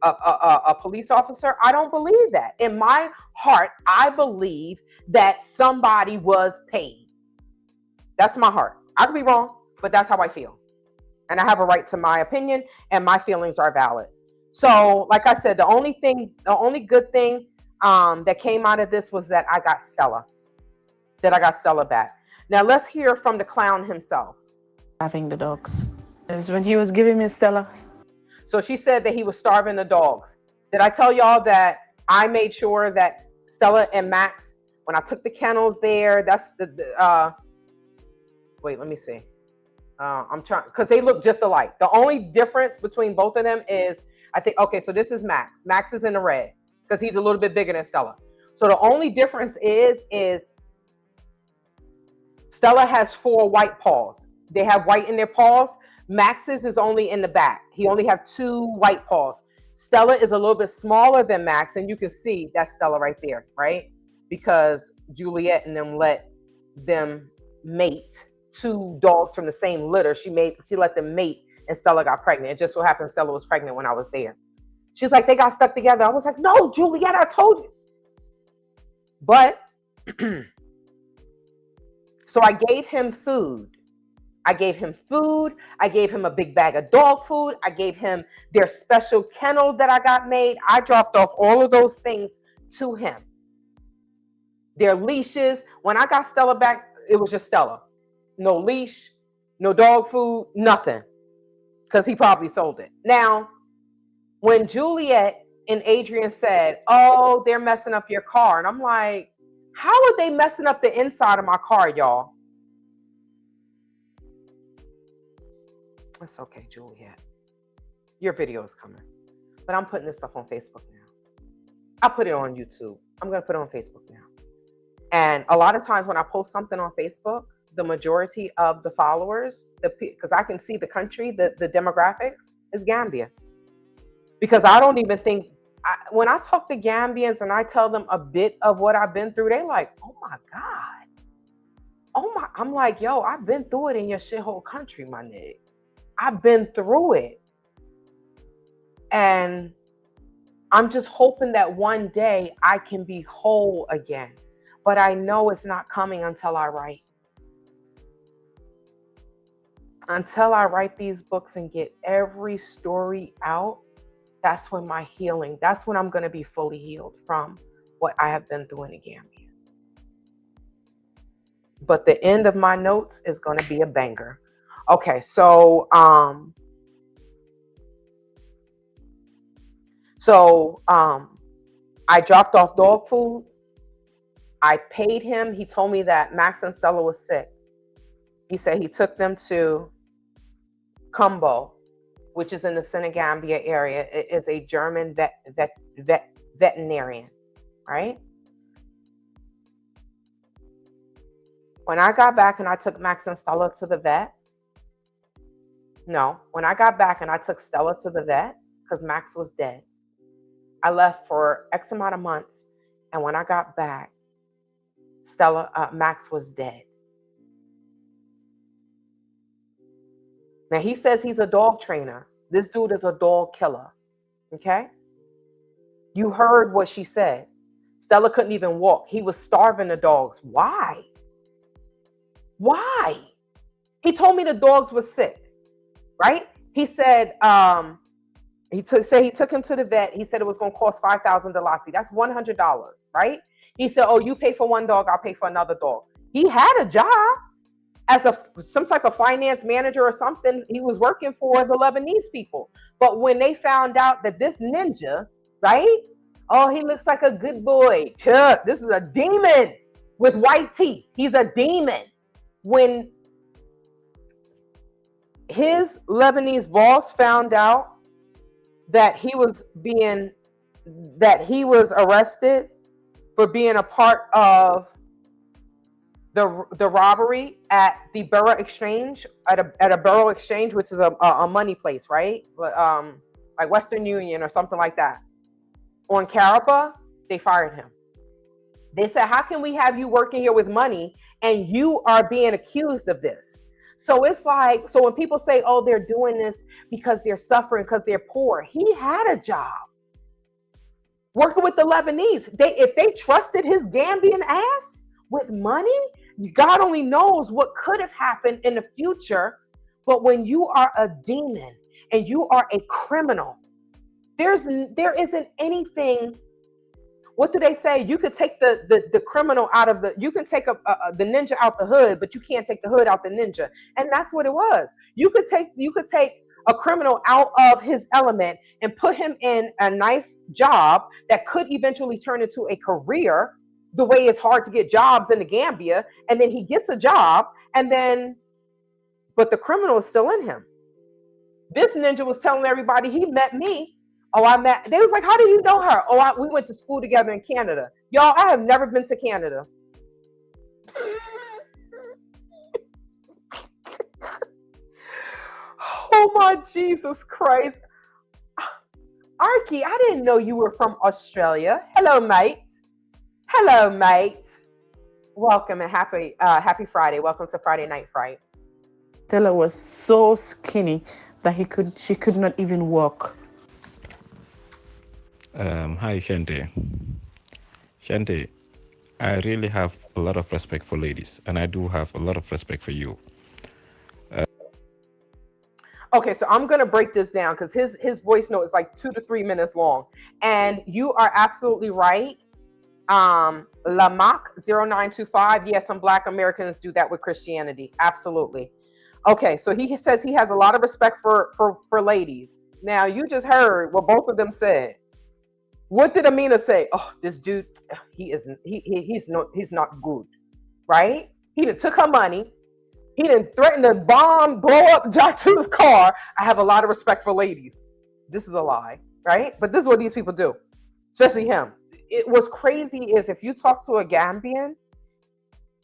a police officer, I don't believe that. In my heart, I believe that somebody was paid. That's my heart. I could be wrong, but that's how I feel. And I have a right to my opinion, and my feelings are valid. So, like I said, the only good thing that came out of this was that I got Stella back. Now let's hear from the clown himself. Having the dogs. It's when he was giving me Stella. So she said that he was starving the dogs. Did I tell y'all that I made sure that Stella and Max, when I took the kennels there, that's wait, let me see. I'm trying, because they look just alike. The only difference between both of them is, I think, okay, so this is Max. Max is in the red because he's a little bit bigger than Stella. So the only difference is Stella has 4 white paws. They have white in their paws. Max's is only in the back. He only have 2 white paws. Stella is a little bit smaller than Max, and you can see that's Stella right there, right? Because Juliet and them let them mate 2 dogs from the same litter. She let them mate, and Stella got pregnant. It just so happened Stella was pregnant when I was there. She's like, they got stuck together. I was like, no, Juliet, I told you. But so I gave him food. I gave him a big bag of dog food. I gave him their special kennel that I got made. I dropped off all of those things to him. Their leashes. When I got Stella back, it was just Stella. No leash, no dog food, nothing. Because he probably sold it. Now, when Juliet and Adrian said, oh, they're messing up your car. And I'm like, how are they messing up the inside of my car, y'all? It's okay, Juliet. Your video is coming. But I'm putting this stuff on Facebook now. I'll put it on YouTube. I'm going to put it on Facebook now. And a lot of times when I post something on Facebook, the majority of the followers, because I can see the country, the demographics, is Gambia. Because I don't even think, when I talk to Gambians and I tell them a bit of what I've been through, they like, oh my God. Oh my, I'm like, yo, I've been through it in your shithole country, my nigga. I've been through it. And I'm just hoping that one day I can be whole again. But I know it's not coming until I write. Until I write these books and get every story out, that's when my healing, that's when I'm going to be fully healed from what I have been through in the Gambia. But the end of my notes is going to be a banger. Okay, so I dropped off dog food. I paid him. He told me that Max and Stella was sick. He said he took them to Kumbo, which is in the Senegambia area. It is a German veterinarian, right? When I got back and I took Max and Stella to the vet, when I got back and I took Stella to the vet, because Max was dead, I left for X amount of months. And when I got back, Max was dead. Now he says he's a dog trainer. This dude is a dog killer. Okay? You heard what she said. Stella couldn't even walk. He was starving the dogs. Why? Why? He told me the dogs were sick, right? He said, he took him to the vet. He said it was going to cost $5,000 Dalasi. That's $100, right? He said, oh, you pay for one dog, I'll pay for another dog. He had a job as some type of finance manager or something. He was working for the Lebanese people. But when they found out that this ninja, right? Oh, he looks like a good boy. This is a demon with white teeth. He's a demon. When his Lebanese boss found out that he was arrested for being a part of the robbery at the Borough Exchange, at a Borough Exchange, which is a money place, right? Like Western Union or something like that. On Caraba, they fired him. They said, how can we have you working here with money and you are being accused of this? So it's like, so when people say, oh, they're doing this because they're suffering, because they're poor, he had a job working with the Lebanese. If they trusted his Gambian ass with money, God only knows what could have happened in the future. But when you are a demon and you are a criminal, there isn't anything. What do they say? You could take the criminal out of you can take the ninja out the hood, but you can't take the hood out the ninja. And that's what it was. You could take a criminal out of his element and put him in a nice job that could eventually turn into a career, the way it's hard to get jobs in the Gambia. And then he gets a job but the criminal is still in him. This ninja was telling everybody he met me. They was like, how do you know her? We went to school together in Canada. Y'all, I have never been to Canada. Oh my Jesus Christ. Arky, I didn't know you were from Australia. Hello, mate. Hello, mate. Welcome and happy Friday. Welcome to Friday Night Frights. Stella was so skinny that she could not even walk. Hi, Shante. Shante, I really have a lot of respect for ladies, and I do have a lot of respect for you. Okay, so I'm going to break this down because his voice note is like 2 to 3 minutes long. And you are absolutely right. Lamak 0925. Yes, some Black Americans do that with Christianity. Absolutely. Okay, so he says he has a lot of respect for ladies. Now, you just heard what both of them said. What did Amina say? Oh, this dude, he's not good, right? He took her money. He didn't threaten to blow up Jatu's car. I have a lot of respect for ladies. This is a lie, right? But this is what these people do, especially him. What's crazy is if you talk to a Gambian,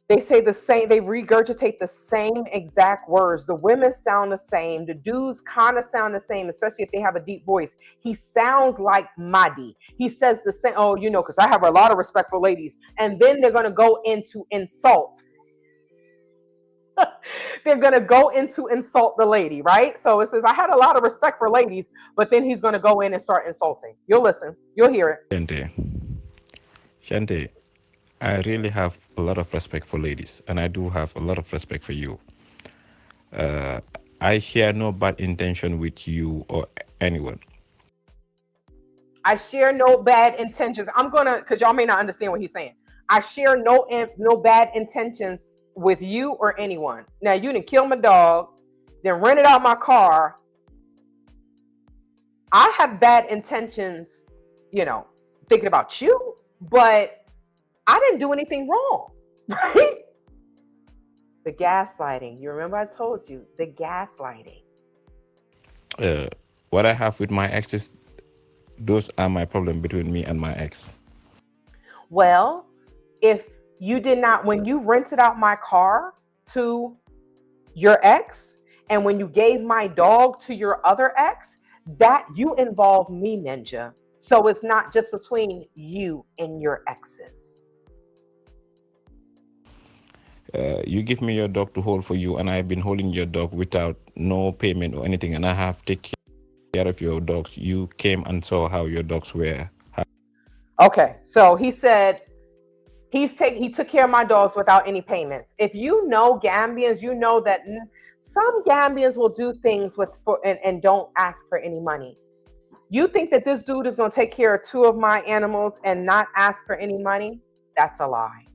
they say the same, they regurgitate the same exact words. The women sound the same. The dudes kind of sound the same, especially if they have a deep voice. He sounds like Mahdi. He says the same, oh, because I have a lot of respect for ladies. And then they're going to go into insult. They're going to go into insult the lady, right? So it says, I had a lot of respect for ladies, but then he's going to go in and start insulting. You'll listen. You'll hear it. Shante, I really have a lot of respect for ladies, and I do have a lot of respect for you. I share no bad intention with you or anyone. I share no bad intentions. Because y'all may not understand what he's saying. I share no bad intentions with you or anyone. Now, you didn't kill my dog, then rented out my car. I have bad intentions, thinking about you, but I didn't do anything wrong, right? The gaslighting. You remember I told you, the gaslighting. What I have with my exes, those are my problem between me and my ex. Well, if you did not, when you rented out my car to your ex, and when you gave my dog to your other ex, that you involved me, Ninja. So it's not just between you and your exes. You give me your dog to hold for you, and I've been holding your dog without no payment or anything, and I have taken care of your dogs. You came and saw how your dogs were. Okay, so he said he took care of my dogs without any payments. If you know Gambians, you know that some Gambians will do things and don't ask for any money. You think that this dude is going to take care of 2 of my animals and not ask for any money? That's a lie.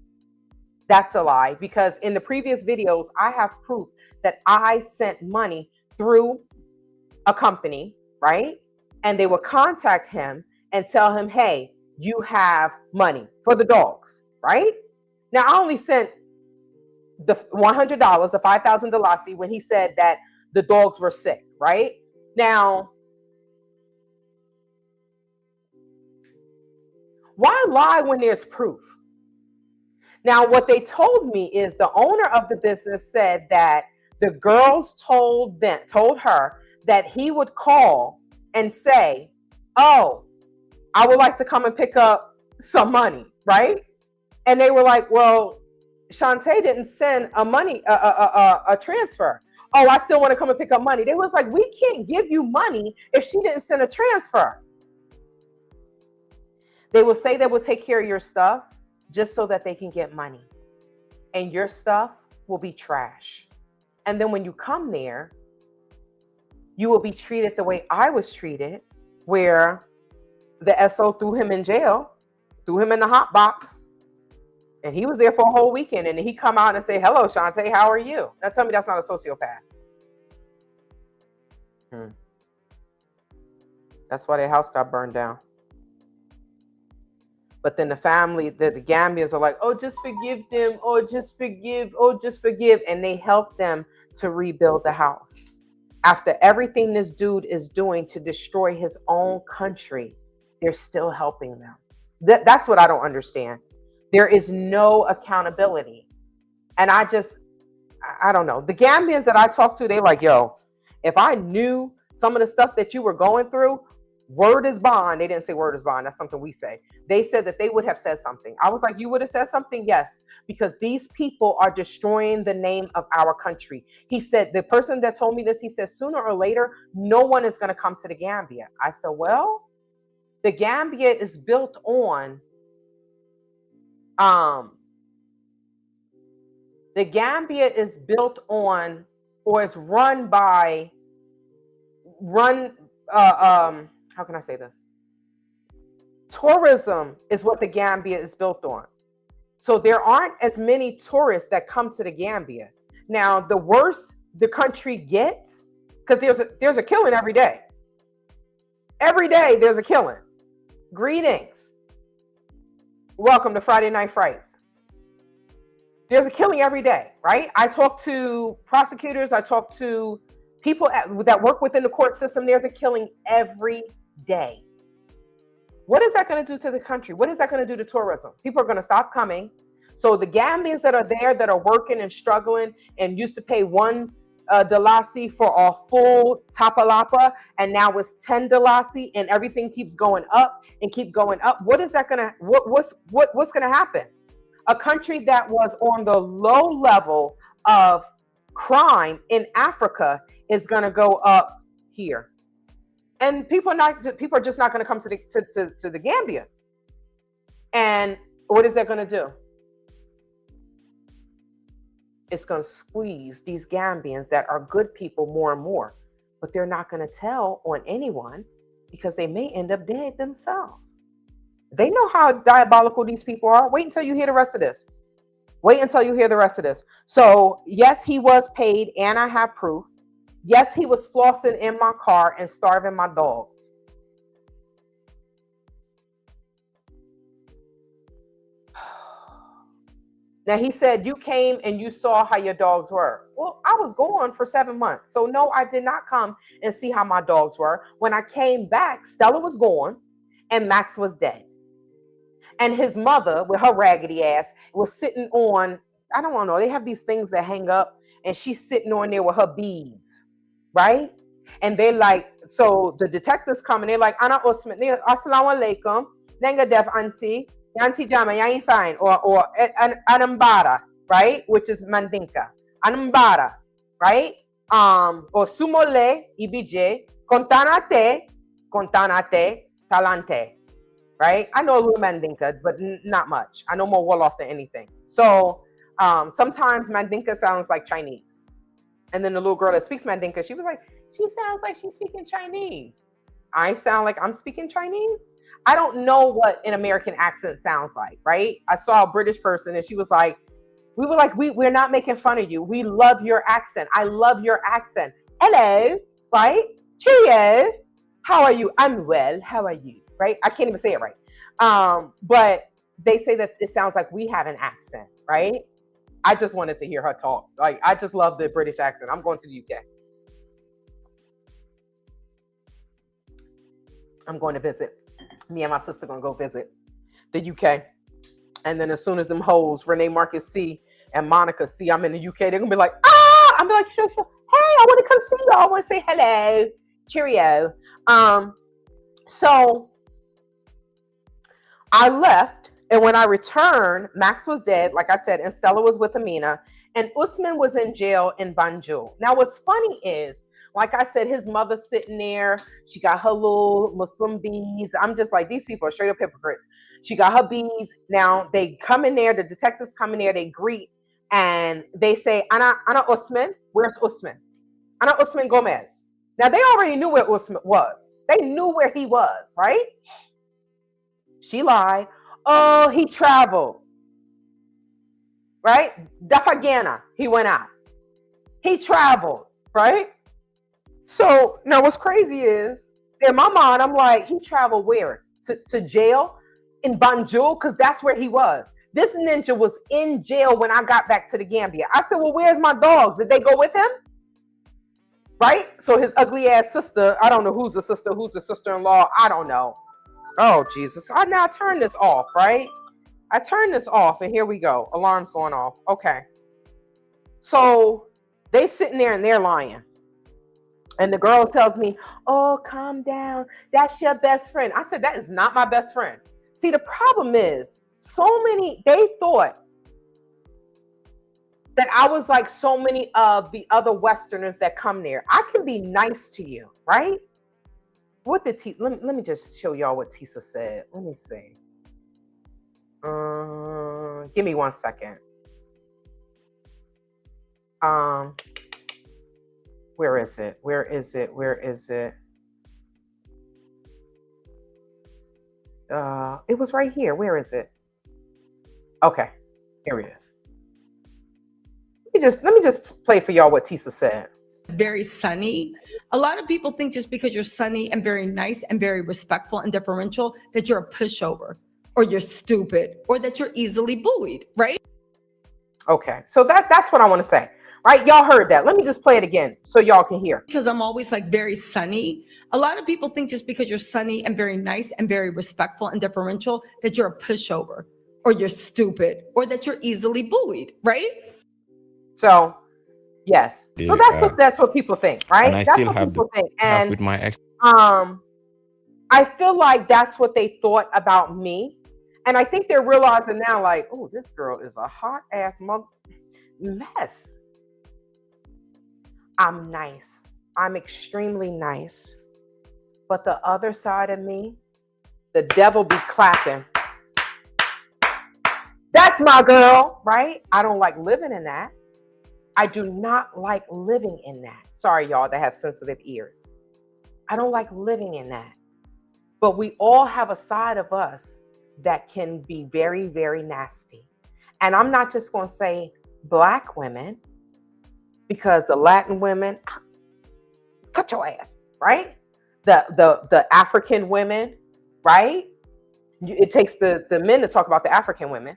That's a lie, because in the previous videos, I have proof that I sent money through a company, right? And they would contact him and tell him, hey, you have money for the dogs, right? Now, I only sent the $100, the 5,000 Dalasi, when he said that the dogs were sick, right? Now, why lie when there's proof? Now, what they told me is the owner of the business said that the girls told her that he would call and say, oh, I would like to come and pick up some money, right? And they were like, well, Shantae didn't send a transfer. Oh, I still want to come and pick up money. They was like, we can't give you money if she didn't send a transfer. They will say they will take care of your stuff just so that they can get money. And your stuff will be trash. And then when you come there, you will be treated the way I was treated, where the SO threw him in jail, threw him in the hot box, and he was there for a whole weekend. And then he come out and say, hello, Shantae, how are you? Now tell me that's not a sociopath. That's why their house got burned down. But then the family, the Gambians are like, oh, just forgive them. Oh, just forgive. Oh, just forgive. And they help them to rebuild the house. After everything this dude is doing to destroy his own country, they're still helping them. That's what I don't understand. There is no accountability. And I don't know. The Gambians that I talk to, they're like, yo, if I knew some of the stuff that you were going through, word is bond. They didn't say word is bond. That's something we say. They said that they would have said something. I was like, you would have said something? Yes, because these people are destroying the name of our country. He said, the person that told me this, he said, sooner or later, no one is going to come to the Gambia. I said, well, the Gambia is built on, or is run by, how can I say this? Tourism is what the Gambia is built on. So there aren't as many tourists that come to the Gambia. Now, the worse the country gets, because there's a killing every day. Every day there's a killing. Greetings. Welcome to Friday Night Frights. There's a killing every day, right? I talk to prosecutors. I talk to people that work within the court system. There's a killing every day. What is that going to do to the country? What is that going to do to tourism? People are going to stop coming. So the Gambians that are there, that are working and struggling and used to pay $1 dalasi for a full tapalapa, and now it's 10 dalasi, and everything keeps going up and keep going up. What is that going to, what's going to happen? A country that was on the low level of crime in Africa is going to go up here. And people are just not going to come to the Gambia. And what is that going to do? It's going to squeeze these Gambians that are good people more and more, but they're not going to tell on anyone because they may end up dead themselves. They know how diabolical these people are. Wait until you hear the rest of this. Wait until you hear the rest of this. So yes, he was paid, and I have proof. Yes, he was flossing in my car and starving my dogs. Now, he said, you came and you saw how your dogs were. Well, I was gone for 7 months. So no, I did not come and see how my dogs were. When I came back, Stella was gone and Max was dead. And his mother, with her raggedy ass, was sitting on, I don't know, they have these things that hang up, and she's sitting on there with her beads, right? And they're like, so the detectives come and they're like, Ana Osman, Assalamu alaikum, Nenga Def Auntie, Auntie Jama, ya ain't fine, or Anambara, right? Which is Mandinka. Anambara, right? Or Sumole, Ibije, Contanate, Talante, right? I know a little Mandinka, but not much. I know more Wolof than anything. So sometimes Mandinka sounds like Chinese. And then the little girl that speaks Mandinka, she was like, she sounds like she's speaking Chinese. I sound like I'm speaking Chinese. I don't know what an American accent sounds like, right? I saw a British person and she was like, we were like, we're not making fun of you. We love your accent. I love your accent. Hello, right? Cheerio. How are you? I'm well. How are you? Right? I can't even say it right. But they say that it sounds like we have an accent, right? I just wanted to hear her talk. Like, I just love the British accent. I'm going to the UK. I'm going to visit. Me and my sister going to go visit the UK. And then as soon as them hoes, Renee Marcus see and Monica see I'm in the UK, they're going to be like, ah! I'm like, sure. Hey, I want to come see y'all. I want to say hello. Cheerio. So I left, and when I returned, Max was dead, like I said, and Stella was with Amina, and Usman was in jail in Banjul. Now, what's funny is, like I said, his mother's sitting there. She got her little Muslim beads. I'm just like, these people are straight up hypocrites. She got her beads. Now, they come in there, the detectives come in there, they greet, and they say, Ana Usman, where's Usman? Ana Usman Gomez. Now, they already knew where Usman was. They knew where he was, right? She lied. Oh, he traveled. Right? Dafagana, he went out. He traveled, right? So now what's crazy is, in my mind, I'm like, he traveled where? To jail in Banjul? Because that's where he was. This ninja was in jail when I got back to the Gambia. I said, well, where's my dogs? Did they go with him? Right? So his ugly ass sister, I don't know who's the sister, who's the sister-in-law, I don't know. Oh, Jesus. I now turn this off, right? I turn this off, and here we go. Alarm's going off. Okay. So they sitting there and they're lying. And the girl tells me, oh, calm down. That's your best friend. I said, that is not my best friend. See, the problem is, they thought that I was like so many of the other Westerners that come there. I can be nice to you, right? What did let me just show y'all what Tisa said. Let me see. Give me 1 second. Where is it? Where is it? Where is it? It was right here. Where is it? Okay, here it is. Let me just play for y'all what Tisa said. Very sunny. A lot of people think just because you're sunny and very nice and very respectful and deferential that you're a pushover or you're stupid or that you're easily bullied, right? Okay. So that's what I want to say. Right? Y'all heard that. Let me just play it again so y'all can hear. Because I'm always like very sunny. A lot of people think just because you're sunny and very nice and very respectful and deferential that you're a pushover or you're stupid or that you're easily bullied, right? So yes. So that's what people think, right? And I That's still what have people think. have And with my ex. I feel like that's what they thought about me. And I think they're realizing now, like, oh, this girl is a hot ass mess. I'm nice. I'm extremely nice. But the other side of me, the devil be clapping. That's my girl, right? I don't like living in that. I do not like living in that. Sorry, y'all that have sensitive ears. I don't like living in that. But we all have a side of us that can be very, very nasty. And I'm not just going to say Black women, because the Latin women, cut your ass, right? The African women, right? It takes the men to talk about the African women.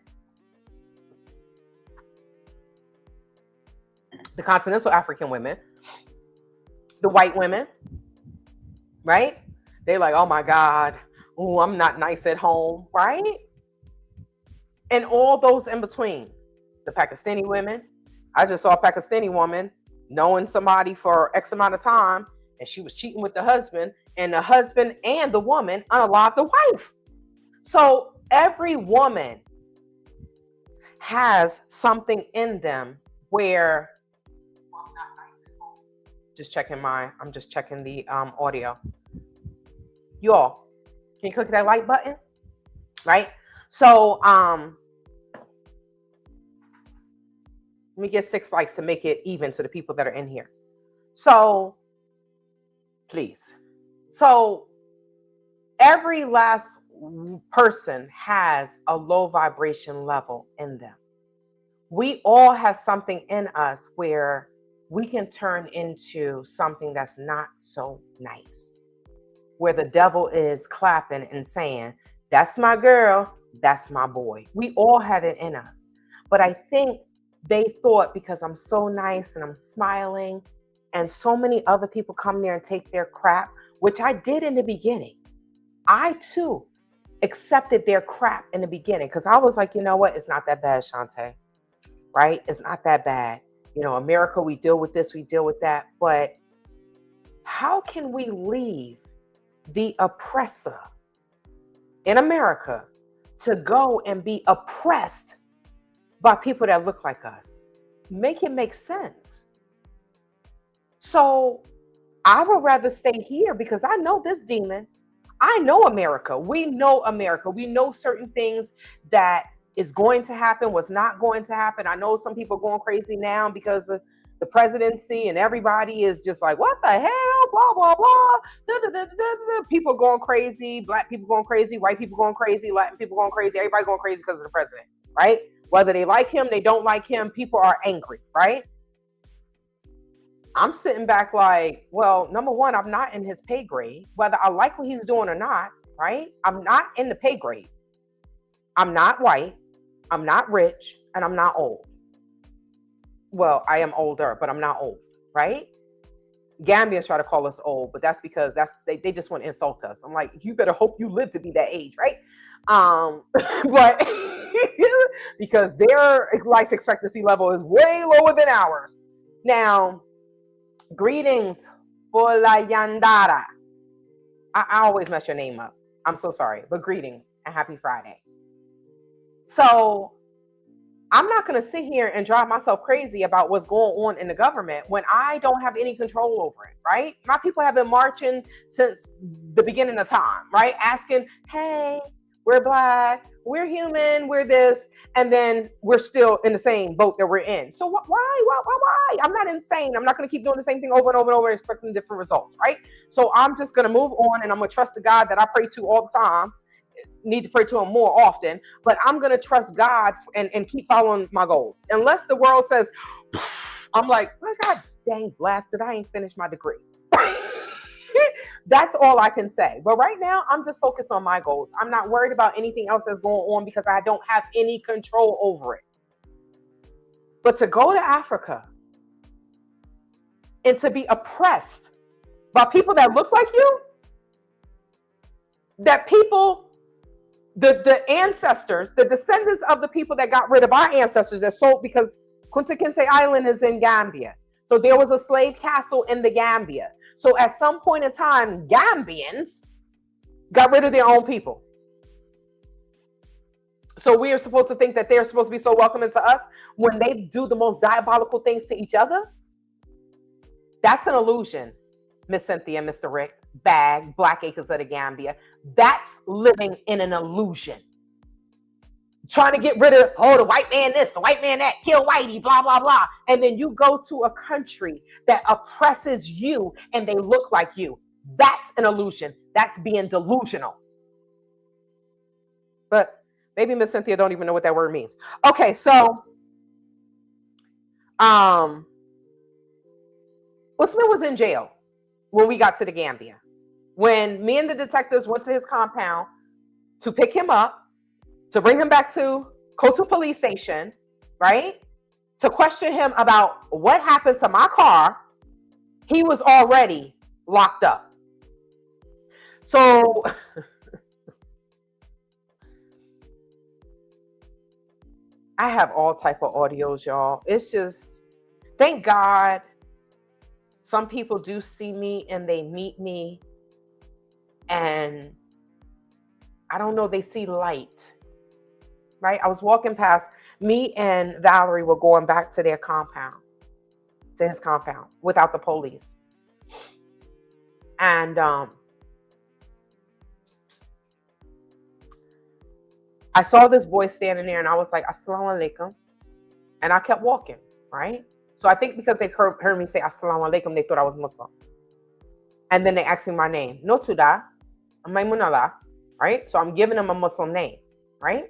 The continental African women, the white women, right? They're like, oh my God, oh, I'm not nice at home, right? And all those in between. The Pakistani women. I just saw a Pakistani woman knowing somebody for X amount of time, and she was cheating with the husband, and the husband and the woman unalived the wife. So every woman has something in them where, I'm just checking the audio. Y'all, can you click that like button? Right? So let me get 6 likes to make it even to the people that are in here. So please. So every last person has a low vibration level in them. We all have something in us where we can turn into something that's not so nice, where the devil is clapping and saying, that's my girl, that's my boy. We all have it in us. But I think they thought because I'm so nice and I'm smiling and so many other people come there and take their crap, which I did in the beginning. I too accepted their crap in the beginning because I was like, you know what? It's not that bad, Shantae, right? It's not that bad. You know, America, we deal with this, we deal with that. But how can we leave the oppressor in America to go and be oppressed by people that look like us? Make it make sense. So I would rather stay here because I know this demon. I know America. We know America. We know certain things that is going to happen, what's not going to happen. I know some people are going crazy now because of the presidency and everybody is just like, what the hell? Blah, blah, blah. Da, da, da, da, da. People going crazy. Black people going crazy. White people going crazy. Latin people going crazy. Everybody going crazy because of the president, right? Whether they like him, they don't like him, people are angry, right? I'm sitting back like, well, number one, I'm not in his pay grade, whether I like what he's doing or not, right? I'm not in the pay grade. I'm not white, I'm not rich, and I'm not old. Well, I am older, but I'm not old, right? Gambians try to call us old, but that's because they just want to insult us. I'm like, you better hope you live to be that age, right? But because their life expectancy level is way lower than ours. Now, greetings for La Yandara. I always mess your name up. I'm so sorry, but greetings and happy Friday. So I'm not going to sit here and drive myself crazy about what's going on in the government when I don't have any control over it, right? My people have been marching since the beginning of time, right? Asking, hey, we're Black, we're human, we're this, and then we're still in the same boat that we're in. So why? I'm not insane. I'm not going to keep doing the same thing over and over and over expecting different results, right? So I'm just going to move on and I'm going to trust the God that I pray to all the time. Need to pray to him more often, but I'm going to trust God and keep following my goals. Unless the world says, I'm like, oh, God dang blasted, I ain't finished my degree. That's all I can say. But right now, I'm just focused on my goals. I'm not worried about anything else that's going on because I don't have any control over it. But to go to Africa and to be oppressed by people that look like you, that people, the ancestors, the descendants of the people that got rid of our ancestors that sold, because Kunta Kinte Island is in Gambia. So there was a slave castle in the Gambia. So at some point in time, Gambians got rid of their own people. So we are supposed to think that they're supposed to be so welcoming to us when they do the most diabolical things to each other? That's an illusion, Miss Cynthia, Mr. Rick, Bag, Black Acres of the Gambia. That's living in an illusion. Trying to get rid of, the white man this, the white man that, kill whitey, blah, blah, blah. And then you go to a country that oppresses you and they look like you. That's an illusion. That's being delusional. But maybe Miss Cynthia don't even know what that word means. Okay, so Usman was in jail when we got to the Gambia. When me and the detectives went to his compound to pick him up, to bring him back to Kotu police station, right? To question him about what happened to my car, he was already locked up. So I have all type of audios, y'all. It's just, thank God some people do see me and they meet me and I don't know, they see light, right? I was walking past, me and Valerie were going back to their compound, to his compound without the police. And I saw this boy standing there and I was like, Assalamu alaikum. And I kept walking, right? So I think because they heard me say Assalamu alaikum, they thought I was Muslim. And then they asked me my name. No tuda, Maimunallah, right? So I'm giving them a Muslim name, right?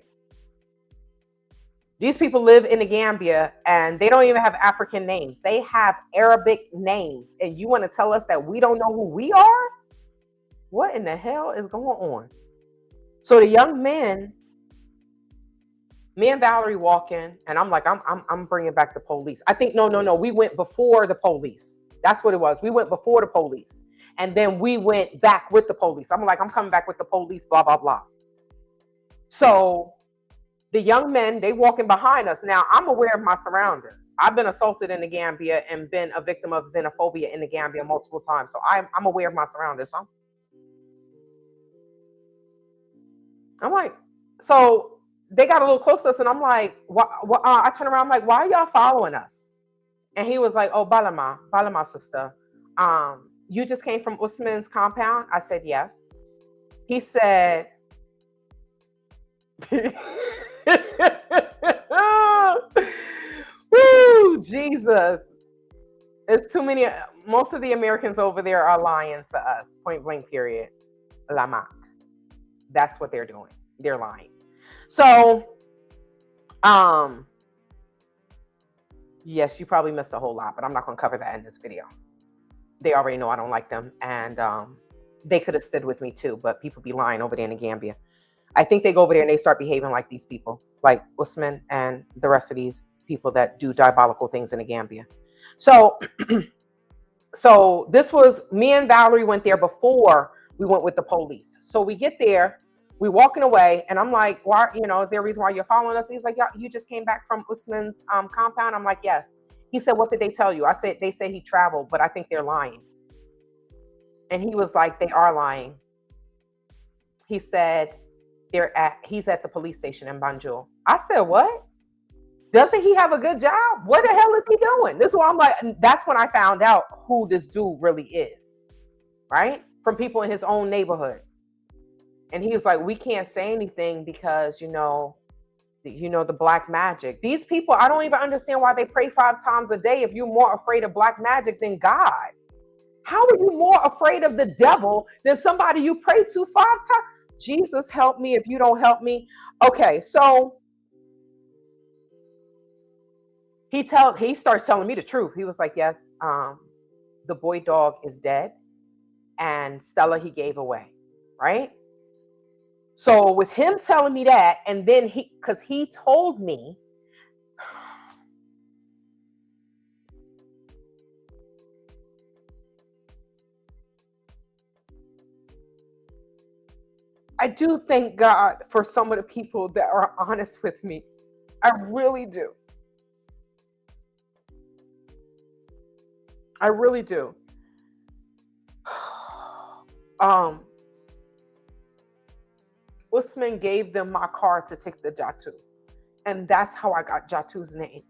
These people live in the Gambia and they don't even have African names. They have Arabic names. And you want to tell us that we don't know who we are? What in the hell is going on? So the young men, me and Valerie walking, and I'm like, I'm bringing back the police. I think, no. We went before the police. That's what it was. We went before the police. And then we went back with the police. I'm like, I'm coming back with the police, blah, blah, blah. So the young men, they walking behind us. Now, I'm aware of my surroundings. I've been assaulted in the Gambia and been a victim of xenophobia in the Gambia multiple times. So I'm aware of my surroundings. So I'm like, so they got a little close to us and I'm like, I turn around, I'm like, why are y'all following us? And he was like, oh, Balama sister. You just came from Usman's compound? I said, yes. He said, woo, Jesus. It's too many. Most of the Americans over there are lying to us, point blank, period. Lamak. That's what they're doing. They're lying. So, yes, you probably missed a whole lot, but I'm not going to cover that in this video. They already know I don't like them, and they could have stood with me too, but people be lying over there in the Gambia. I think they go over there and they start behaving like these people, like Usman and the rest of these people that do diabolical things in the Gambia. So, so this was, me and Valerie went there before we went with the police. So we get there, we walking away, and I'm like, why, is there a reason why you're following us? He's like, yeah, you just came back from Usman's compound. I'm like, yes. He said, what did they tell you? I said, they say he traveled, but I think they're lying. And he was like, they are lying. He said, he's at the police station in Banjul. I said, what? Doesn't he have a good job? What the hell is he doing? This is why I'm like, that's when I found out who this dude really is, right? From people in his own neighborhood. And he was like, we can't say anything because, the black magic. These people, I don't even understand why they pray 5 times a day if you're more afraid of black magic than God. How are you more afraid of the devil than somebody you pray to 5 times? Jesus, help me if you don't help me. Okay, so he starts telling me the truth. He was like, yes, the boy dog is dead and Stella he gave away, right? So with him telling me that, and then because he told me I do thank God for some of the people that are honest with me. I really do. I really do. Um, Usman gave them my car to take the Jatu. And that's how I got Jatu's name.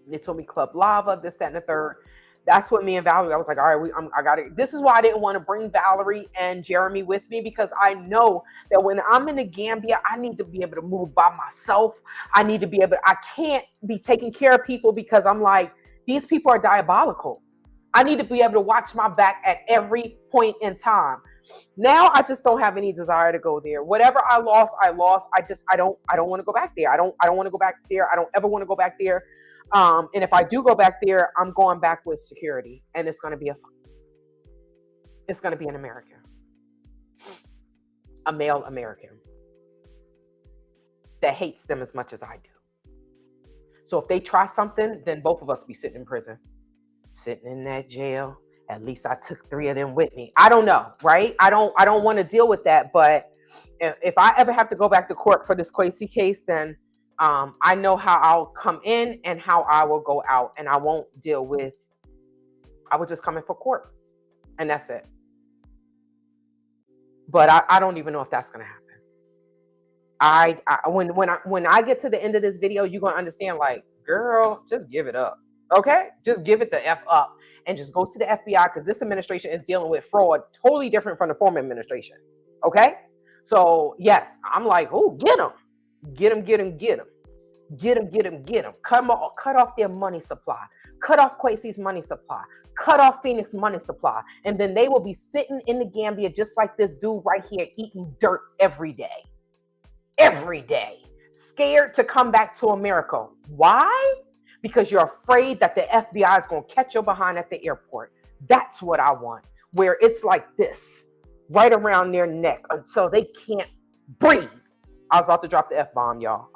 They told me Club Lava, this, that, and the third. That's what me and Valerie, I was like, all right, I got it. This is why I didn't want to bring Valerie and Jeremy with me, because I know that when I'm in the Gambia, I need to be able to move by myself. I need to be able, I can't be taking care of people because I'm like, these people are diabolical. I need to be able to watch my back at every point in time. Now I just don't have any desire to go there. Whatever I lost, I lost. I don't want to go back there. I don't want to go back there. I don't ever want to go back there. And if I do go back there, I'm going back with security, and it's going to be it's going to be an American, a male American that hates them as much as I do. So if they try something, then both of us be sitting in prison, sitting in that jail. At least I took 3 of them with me. I don't know, right? I don't want to deal with that. But if I ever have to go back to court for this Kwesi case, then I know how I'll come in and how I will go out, and I won't deal with, I will just come in for court, and that's it. But I don't even know if that's going to happen. When I get to the end of this video, you're going to understand, like, girl, just give it up. Okay? Just give it the F up and just go to the FBI, because this administration is dealing with fraud totally different from the former administration. Okay? So, yes, I'm like, oh, get them. Get them, get them, get them. Get them, get them, get them. Cut off their money supply. Cut off Kwesi's money supply. Cut off Phoenix's money supply. And then they will be sitting in the Gambia just like this dude right here, eating dirt every day. Every day. Scared to come back to America. Why? Because you're afraid that the FBI is going to catch you behind at the airport. That's what I want. Where it's like this, right around their neck, until they can't breathe. I was about to drop the F-bomb, y'all.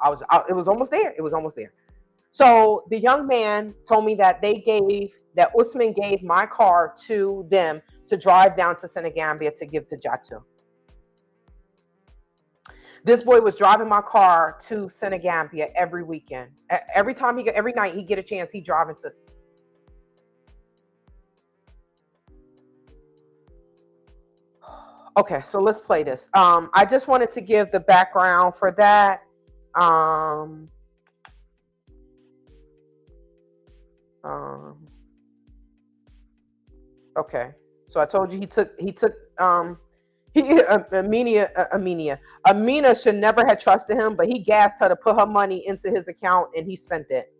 It was almost there. It was almost there. So the young man told me that Usman gave my car to them to drive down to Senegambia to give to Jatu. This boy was driving my car to Senegambia every weekend. Every night he get a chance, he driving to. Okay, so let's play this. I just wanted to give the background for that. Okay, so I told you Amina should never have trusted him, but he gassed her to put her money into his account and he spent it.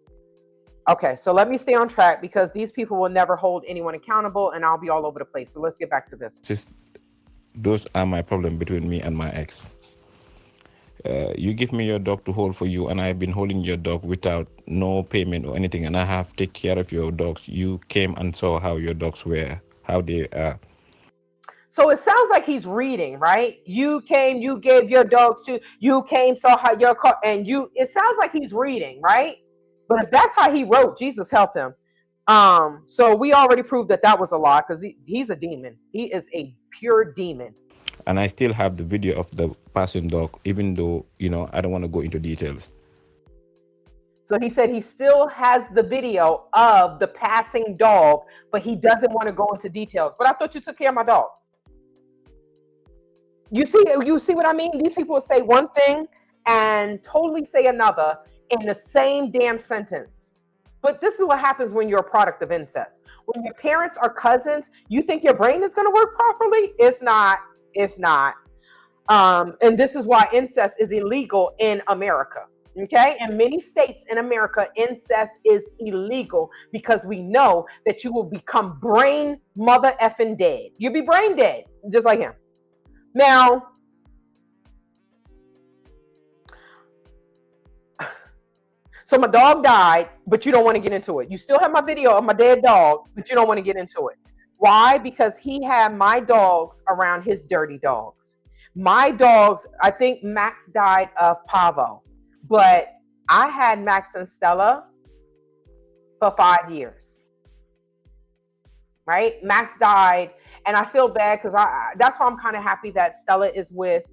Okay, so let me stay on track, because these people will never hold anyone accountable, and I'll be all over the place. So let's get back to this. Those are my problem between me and my ex. You give me your dog to hold for you, and I've been holding your dog without no payment or anything, and I have to take care of your dogs. You came and saw how your dogs were, how they are. So it sounds like he's reading, right? You came, you gave your dogs to, you came, saw how your car, and you, it sounds like he's reading, right? But if that's how he wrote, Jesus help him. So we already proved that was a lie, because he's a demon. He is a pure demon. And I still have the video of the passing dog, even though, I don't want to go into details. So he said he still has the video of the passing dog, but he doesn't want to go into details. But I thought you took care of my dogs. You see what I mean? These people say one thing and totally say another in the same damn sentence. But this is what happens when you're a product of incest. When your parents are cousins, you think your brain is going to work properly? It's not. It's not. And this is why incest is illegal in America. Okay? In many states in America, incest is illegal, because we know that you will become brain mother effing dead. You'll be brain dead, just like him. Now, so my dog died, but you don't want to get into it. You still have my video of my dead dog, but you don't want to get into it. Why? Because he had my dogs around his dirty dogs. My dogs, I think Max died of Pavo, but I had Max and Stella for 5 years. Right? Max died, and I feel bad, because that's why I'm kind of happy that Stella is with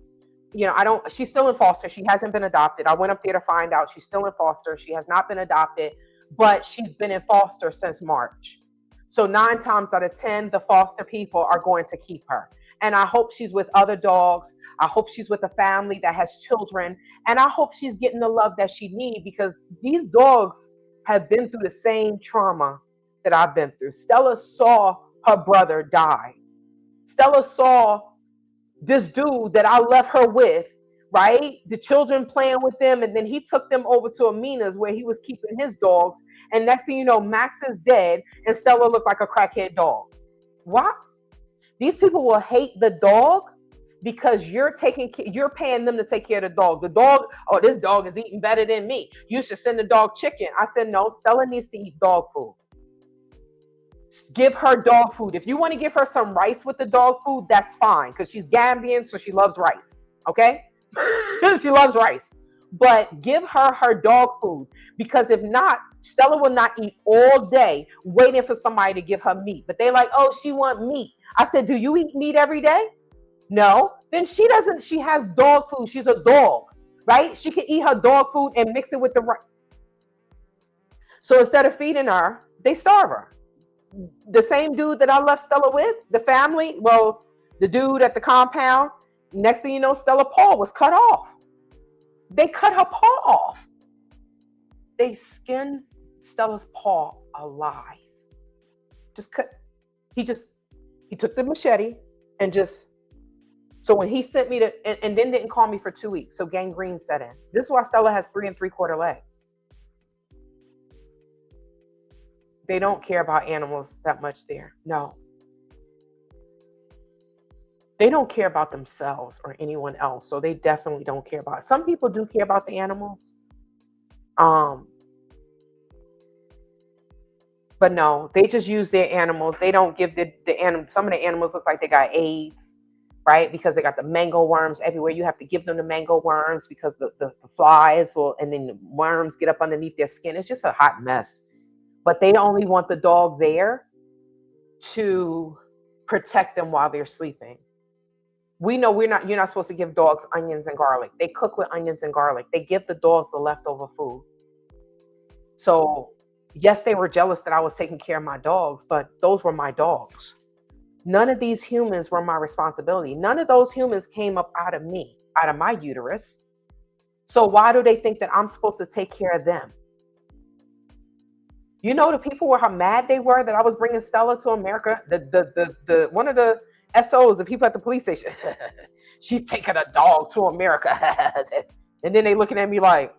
she's still in foster. She hasn't been adopted. I went up there to find out. She's still in foster. She has not been adopted, but she's been in foster since March. So 9 times out of 10, the foster people are going to keep her. And I hope she's with other dogs. I hope she's with a family that has children. And I hope she's getting the love that she needs, because these dogs have been through the same trauma that I've been through. Stella saw her brother die. Stella saw this dude that I left her with, right? The children playing with them. And then he took them over to Amina's where he was keeping his dogs. And next thing you know, Max is dead and Stella looked like a crackhead dog. What? These people will hate the dog because you're paying them to take care of the dog. The dog, oh, this dog is eating better than me. You should send the dog chicken. I said, no, Stella needs to eat dog food. Give her dog food. If you want to give her some rice with the dog food, that's fine, because she's Gambian, so she loves rice. Okay? She loves rice. But give her dog food, because if not, Stella will not eat all day waiting for somebody to give her meat. But they like, oh, she want meat. I said, do you eat meat every day? No. Then she doesn't. She has dog food. She's a dog, right? She can eat her dog food and mix it with the rice. So instead of feeding her, they starve her. The same dude that I left Stella with, the family, well, the dude at the compound, next thing you know, Stella paw was cut off. They cut her paw off. They skinned Stella's paw alive. He took the machete and so when he sent me and then didn't call me for 2 weeks, so gangrene set in. This is why Stella has 3 3/4 legs. They don't care about animals that much there. No. They don't care about themselves or anyone else. So they definitely don't care about it. Some people do care about the animals. But no, they just use their animals. They don't give the animals. Some of the animals look like they got AIDS, right? Because they got the mango worms everywhere. You have to give them the mango worms because the flies will, and then the worms get up underneath their skin. It's just a hot mess. But they only want the dog there to protect them while they're sleeping. We know you're not supposed to give dogs onions and garlic. They cook with onions and garlic. They give the dogs the leftover food. So yes, they were jealous that I was taking care of my dogs, but those were my dogs. None of these humans were my responsibility. None of those humans came up out of me, out of my uterus. So why do they think that I'm supposed to take care of them? You know, the people were how mad they were that I was bringing Stella to America. The one of the SOs, the people at the police station, she's taking a dog to America. And then they looking at me like,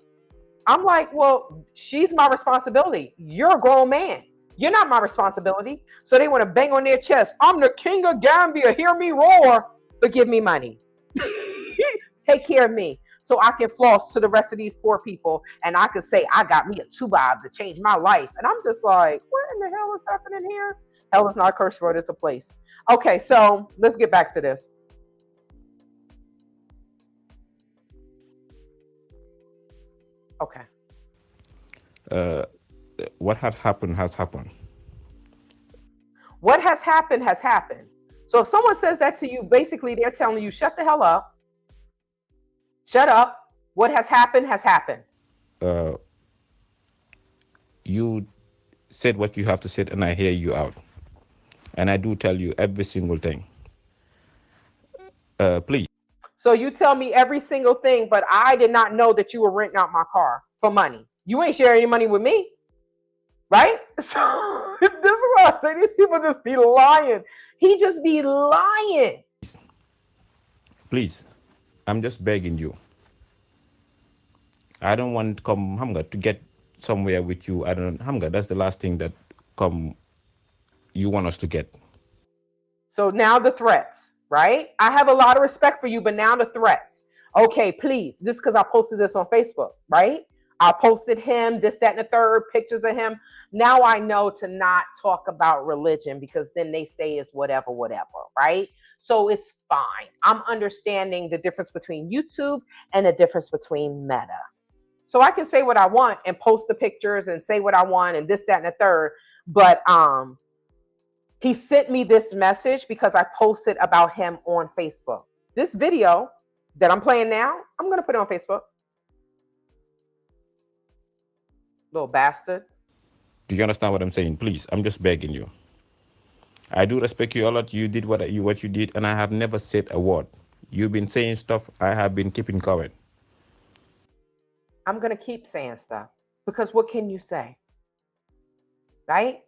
I'm like, well, she's my responsibility. You're a grown man. You're not my responsibility. So they want to bang on their chest. I'm the king of Gambia. Hear me roar, but give me money. Take care of me so I can floss to the rest of these poor people. And I can say, I got me a 2-bob to change my life. And I'm just like, what in the hell is happening here? Hell is not a curse word. It's a place. Okay, so let's get back to this. Okay. What had happened has happened. What has happened has happened. So if someone says that to you, basically they're telling you, shut the hell up. Shut up. What has happened has happened. You said what you have to say, and I hear you out. And I do tell you every single thing. Please. So you tell me every single thing, but I did not know that you were renting out my car for money. You ain't sharing any money with me, right? So this is what I say. These people just be lying. He just be lying. Please, I'm just begging you. I don't want Hamga to get somewhere with you. Hamga, that's the last thing that you want us to get. So now the threats, right? I have a lot of respect for you, but now the threats. Okay, please. This because I posted this on Facebook, right? I posted him, this, that, and the third, pictures of him. Now I know to not talk about religion because then they say it's whatever, right? So it's fine. I'm understanding the difference between YouTube and the difference between Meta. So I can say what I want and post the pictures and say what I want and this, that, and the third. But he sent me this message because I posted about him on Facebook. This video that I'm playing now, I'm going to put it on Facebook. Little bastard. Do you understand what I'm saying? Please, I'm just begging you. I do respect you a lot. You did what you did, and I have never said a word. You've been saying stuff. I have been keeping quiet. I'm going to keep saying stuff because what can you say? Right?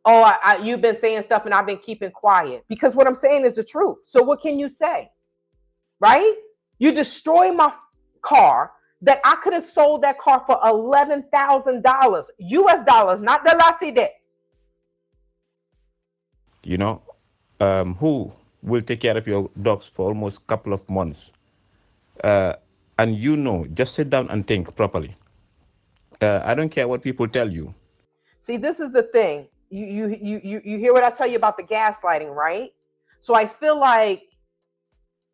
Oh, you've been saying stuff and I've been keeping quiet because what I'm saying is the truth. So what can you say? Right? You destroy my car that I could have sold that car for $11,000 US dollars, not the LACD. You know, who will take care of your dogs for almost a couple of months? And you know, just sit down and think properly. I don't care what people tell you. See, this is the thing. You hear what I tell you about the gaslighting, right? So I feel like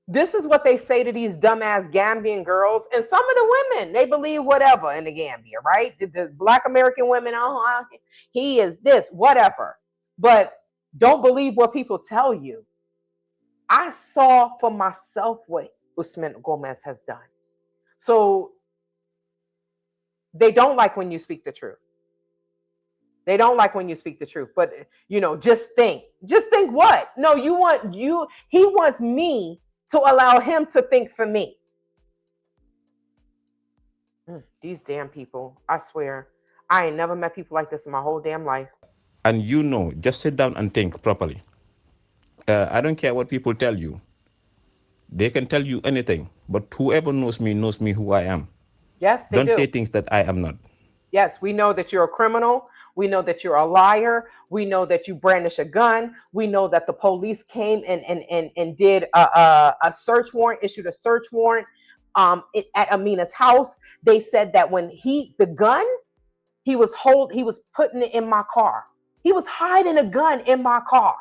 this is what they say to these dumbass Gambian girls, and some of the women, they believe whatever in the Gambia, right? The Black American women, oh, he is this, whatever. But don't believe what people tell you. I saw for myself what Usman Gomez has done. So they don't like when you speak the truth. They don't like when you speak the truth. But, you know, just think what? No, he wants me to allow him to think for me. These damn people, I swear, I ain't never met people like this in my whole damn life. And you know, just sit down and think properly. I don't care what people tell you. They can tell you anything, but whoever knows me who I am. Yes, they do. Don't say things that I am not. Yes, we know that you're a criminal. We know that you're a liar. We know that you brandish a gun. We know that the police came and did a search warrant, issued a search warrant at Amina's house. They said that when the gun, he was putting it in my car. He was hiding a gun in my car.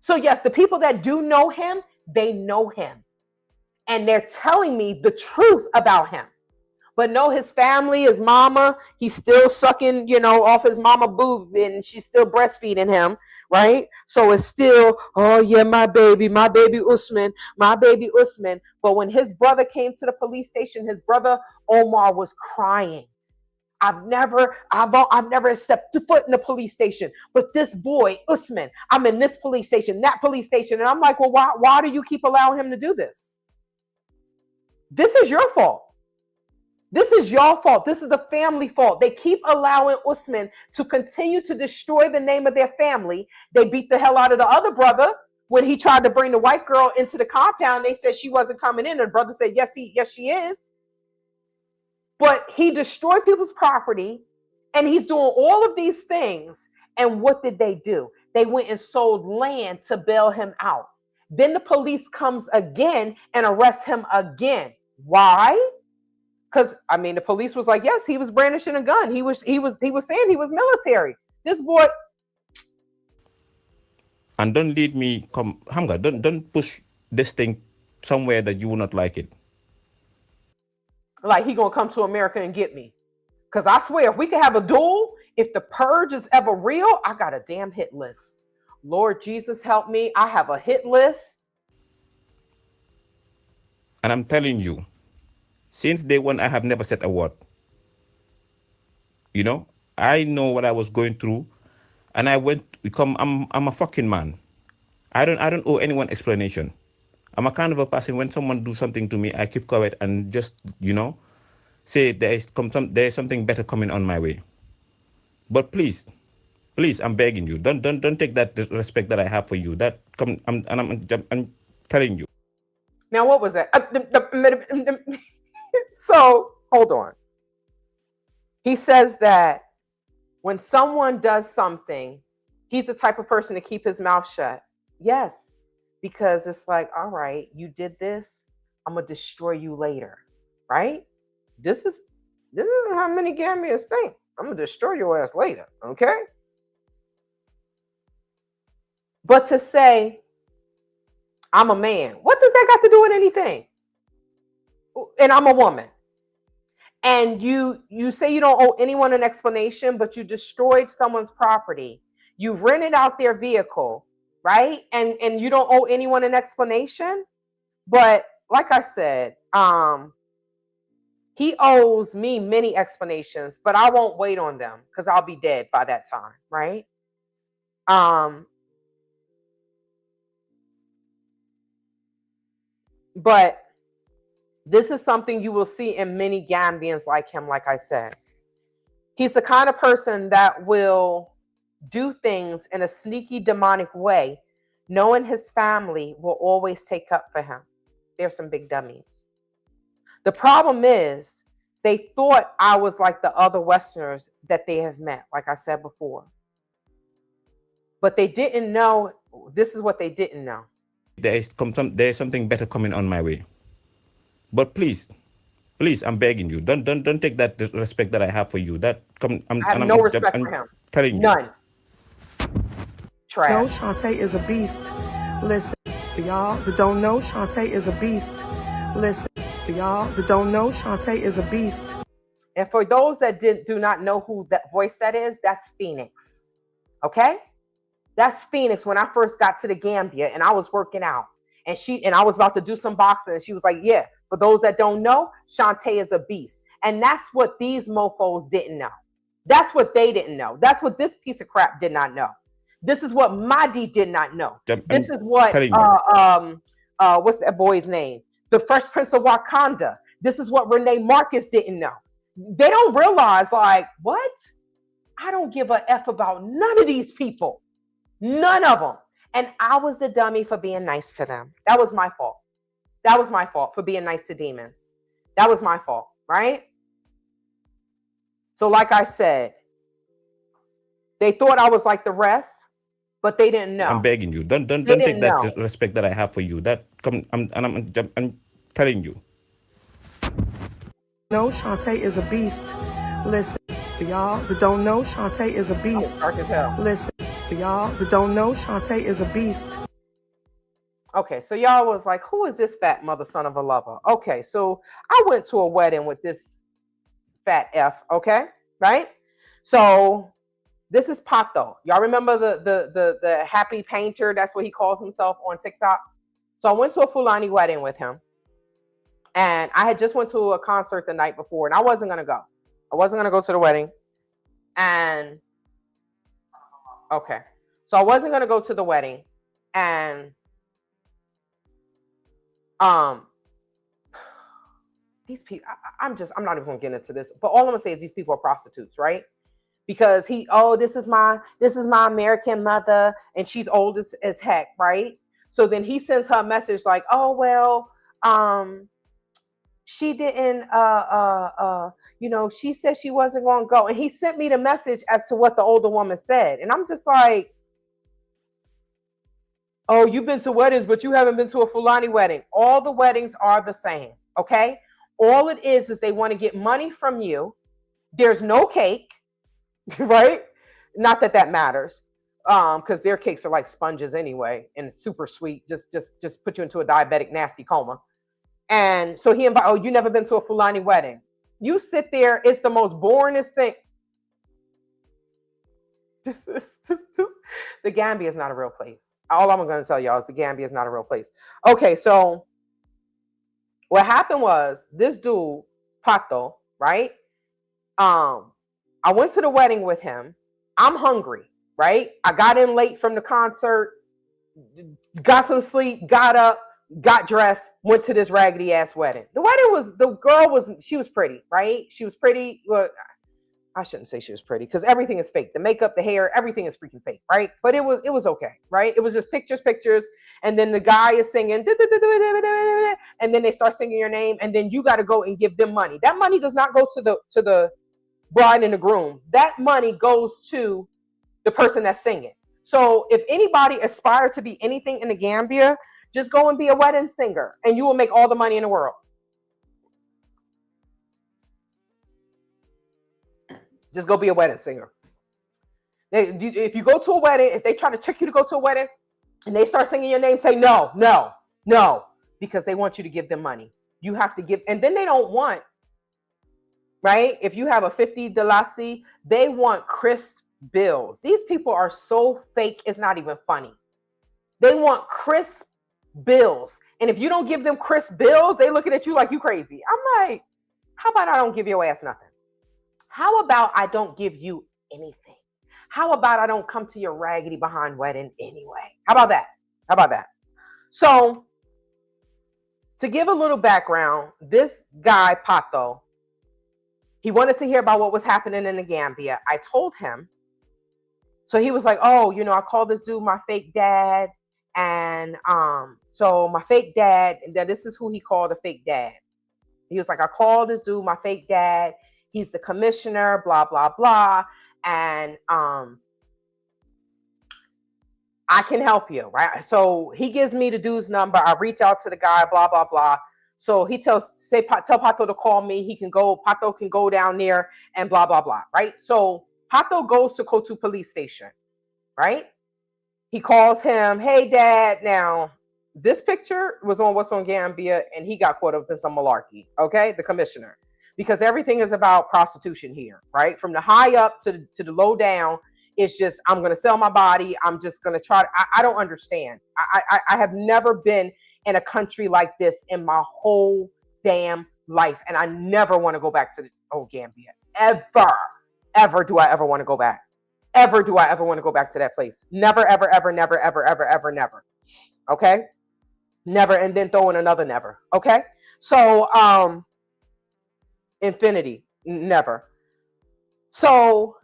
So yes, the people that do know him, they know him. And they're telling me the truth about him. But no, his family, his mama, he's still sucking, off his mama boob, and she's still breastfeeding him, right? So it's still, oh yeah, my baby Usman. But when his brother came to the police station, his brother Omar was crying. I've never stepped foot in the police station, but this boy Usman, I'm in this police station, that police station, and I'm like, well, why do you keep allowing him to do this? This is your fault. This is your fault. This is the family fault. They keep allowing Usman to continue to destroy the name of their family. They beat the hell out of the other brother when he tried to bring the white girl into the compound. They said she wasn't coming in. And the brother said, yes, she is. But he destroyed people's property, and he's doing all of these things. And what did they do? They went and sold land to bail him out. Then the police comes again and arrests him again. Why? Because the police was like, yes, he was brandishing a gun. He was saying he was military. This boy. And don't lead me, Hamga, don't push this thing somewhere that you will not like it. Like he gonna come to America and get me. Because I swear, if we could have a duel, if the purge is ever real, I got a damn hit list. Lord Jesus, help me. I have a hit list. And I'm telling you, since day one, I have never said a word. I know what I was going through, and I'm a fucking man. I don't owe anyone explanation. I'm a kind of a person, when someone do something to me, I keep quiet and just, say there's something better coming on my way. But please, I'm begging you, don't take that respect that I have for you. I'm telling you. Now, what was that? So, hold on. He says that when someone does something, he's the type of person to keep his mouth shut. Yes, because it's like, all right, you did this, I'm going to destroy you later, right? This is how many Gambians think. I'm going to destroy your ass later, okay? But to say, I'm a man, what does that got to do with anything? And I'm a woman. And you say you don't owe anyone an explanation, but you destroyed someone's property. You rented out their vehicle, right? And you don't owe anyone an explanation, but like I said, he owes me many explanations, but I won't wait on them because I'll be dead by that time, right? But this is something you will see in many Gambians like him, like I said. He's the kind of person that will do things in a sneaky, demonic way, knowing his family will always take up for him. They're some big dummies. The problem is, they thought I was like the other Westerners that they have met, like I said before. But they didn't know, this is what they didn't know. There's something better coming on my way. But please, I'm begging you, don't take that respect that I have for you. I have no respect for him. Telling you. None. Trash. No, Shantae is a beast. Listen, for y'all that don't know, Shantae is a beast. Listen, for y'all that don't know, Shantae is a beast. And for those that do not know who that voice that is, that's Phoenix. Okay? That's Phoenix when I first got to the Gambia and I was working out. And I was about to do some boxing. And she was like, yeah, for those that don't know, Shantae is a beast. And that's what these mofos didn't know. That's what they didn't know. That's what this piece of crap did not know. This is what Madi did not know. This is what, what's that boy's name? The Fresh Prince of Wakanda. This is what Renee Marcus didn't know. They don't realize, like, what? I don't give a F about none of these people. None of them. And I was the dummy for being nice to them. That was my fault. That was my fault for being nice to demons. That was my fault, right? So like I said, they thought I was like the rest, but they didn't know. I'm begging you, don't take that respect that I have for you. I'm telling you. No, Shantae is a beast. Listen, for y'all that don't know, Shantae is a beast. Dark as hell. Listen, for y'all that don't know, Shantae is a beast. Okay, so y'all was like, who is this fat mother son of a lover? Okay, so I went to a wedding with this fat F, okay? Right? So this is Pato. Y'all remember the happy painter? That's what he calls himself on TikTok. So I went to a Fulani wedding with him. And I had just went to a concert the night before, and I wasn't going to go. I wasn't going to go to the wedding. And, okay. So I wasn't going to go to the wedding. And, these people, I'm not even going to get into this. But all I'm going to say is these people are prostitutes, right? Because this is my American mother, and she's old as heck, right? So then he sends her a message like, oh, well, she didn't, she said she wasn't going to go. And he sent me the message as to what the older woman said. And I'm just like, oh, you've been to weddings, but you haven't been to a Fulani wedding. All the weddings are the same, okay? All it is they want to get money from you. There's no cake, right? Not that matters, because their cakes are like sponges anyway, and super sweet. Just put you into a diabetic nasty coma. And so he invited, oh, you never been to a Fulani wedding. You sit there, it's the most boringest thing. The Gambia is not a real place. All I'm going to tell y'all is the Gambia is not a real place. Okay, so what happened was this dude, Pato, right? I went to the wedding with him. I'm hungry, right? I got in late from the concert, got some sleep, got up, got dressed, went to this raggedy ass wedding. She was pretty, right? She was pretty. Well, I shouldn't say she was pretty because everything is fake. The makeup, the hair, everything is freaking fake, right? But it was okay, right? It was just pictures. And then the guy is singing, and then they start singing your name, and then you got to go and give them money. That money does not go to the bride and the groom. That money goes to the person that's singing. So if anybody aspire to be anything in the Gambia, just go and be a wedding singer, and you will make all the money in the world. Just go be a wedding singer. If you go to a wedding, if they try to trick you to go to a wedding, and they start singing your name, say no, because they want you to give them money. You have to give, and then they don't want, right? If you have a 50 Dalasi, they want crisp bills. These people are so fake, it's not even funny. They want crisp bills. And if you don't give them crisp bills, they looking at you like you crazy. I'm like, how about I don't give your ass nothing? How about I don't give you anything? How about I don't come to your raggedy behind wedding anyway? How about that? How about that? So, to give a little background, this guy, Pato, he wanted to hear about what was happening in the Gambia. I told him. So he was like, oh, I called this dude my fake dad. And so my fake dad, and then this is who he called a fake dad. He was like, I called this dude my fake dad. He's the commissioner, blah, blah, blah. And I can help you, right? So he gives me the dude's number. I reach out to the guy, blah, blah, blah. So he tell Pato to call me. Pato can go down there and blah, blah, blah, right? So Pato goes to Kotu police station, right? He calls him, hey, dad. Now, this picture was on What's on Gambia, and he got caught up in some malarkey, okay? The commissioner. Because everything is about prostitution here, right? From the high up to the low down, it's just, I'm going to sell my body. I'm just going to try to, I don't understand. I have never been in a country like this in my whole damn life. And I never want to go back to the old Gambia. Ever do I ever want to go back. Ever do I ever want to go back to that place. Never, ever, ever, never, ever, ever, ever, never. Okay? Never, and then throw in another never. Okay? So, infinity, never. So,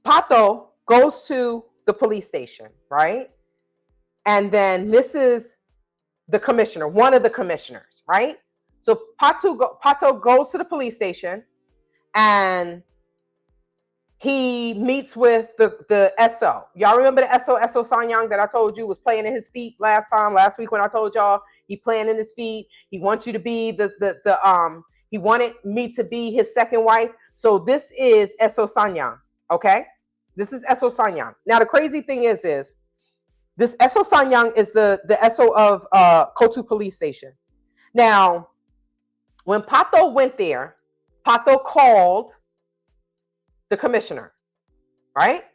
Pato goes to the police station, right? And then this is the commissioner, one of the commissioners, right? So Pato goes to the police station and he meets with the SO. Y'all remember the SO Sanyang that I told you was playing in his feet last week when I told y'all he playing in his feet. He wants you to be he wanted me to be his second wife. So this is SO Sanyang, okay? This is SO Sanyang. Now the crazy thing is this SO Sanyang is the SO of Kotu police station. Now, when Pato went there, Pato called the commissioner, right?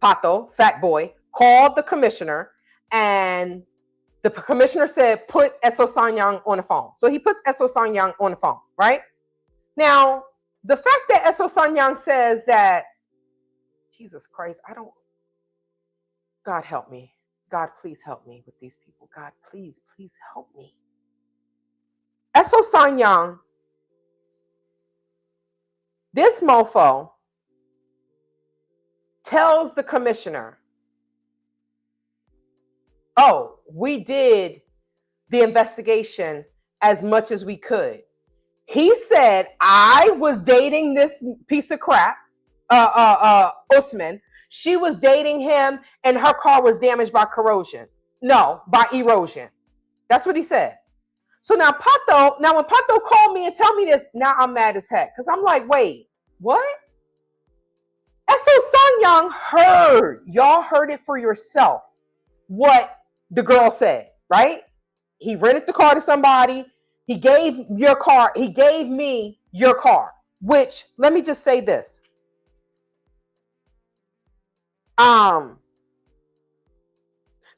Pato, fat boy, called the commissioner, and the commissioner said, put SO Sanyang on the phone. So he puts SO Sanyang on the phone, right? Now, the fact that SO Sanyang says that, Jesus Christ, God help me. God, please help me with these people. God, please help me. SO Sanyang, this mofo tells the commissioner, oh, we did the investigation as much as we could. He said, I was dating this piece of crap, Usman. She was dating him and her car was damaged by corrosion. No, by erosion. That's what he said. So now when Pato called me and tell me this, now I'm mad as heck. Because I'm like, wait, what? SO Sanyang heard. Y'all heard it for yourself. What the girl said, right? He rented the car to somebody. He gave me your car. Which, let me just say this.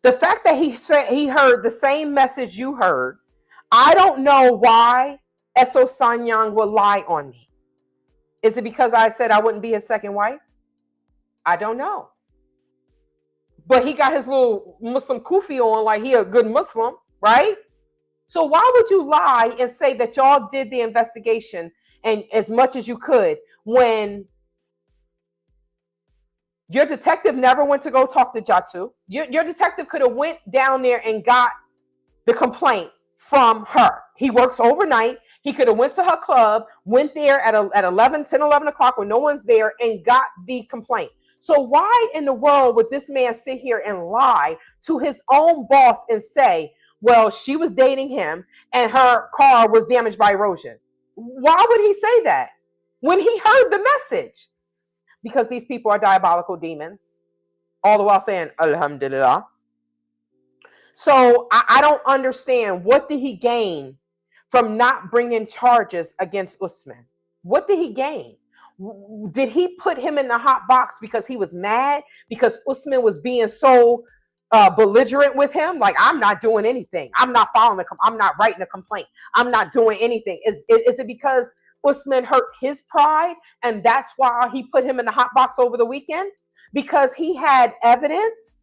The fact that he said he heard the same message you heard, I don't know why SO Sanyang will lie on me. Is it because I said I wouldn't be his second wife? I don't know. But he got his little Muslim kufi on like he a good Muslim, right? So why would you lie and say that y'all did the investigation and as much as you could when your detective never went to go talk to Jatu? Your detective could have went down there and got the complaint from her. He works overnight. He could have went to her club, went there at 11 o'clock when no one's there and got the complaint. So why in the world would this man sit here and lie to his own boss and say, well, she was dating him and her car was damaged by erosion? Why would he say that when he heard the message? Because these people are diabolical demons, all the while saying, Alhamdulillah. So I don't understand. What did he gain from not bringing charges against Usman? What did he gain? Did he put him in the hot box because he was mad? Because Usman was being so belligerent with him, like I'm not doing anything, I'm not following I'm not writing a complaint, I'm not doing anything? Is it because Usman hurt his pride and that's why he put him in the hot box over the weekend? Because he had evidence.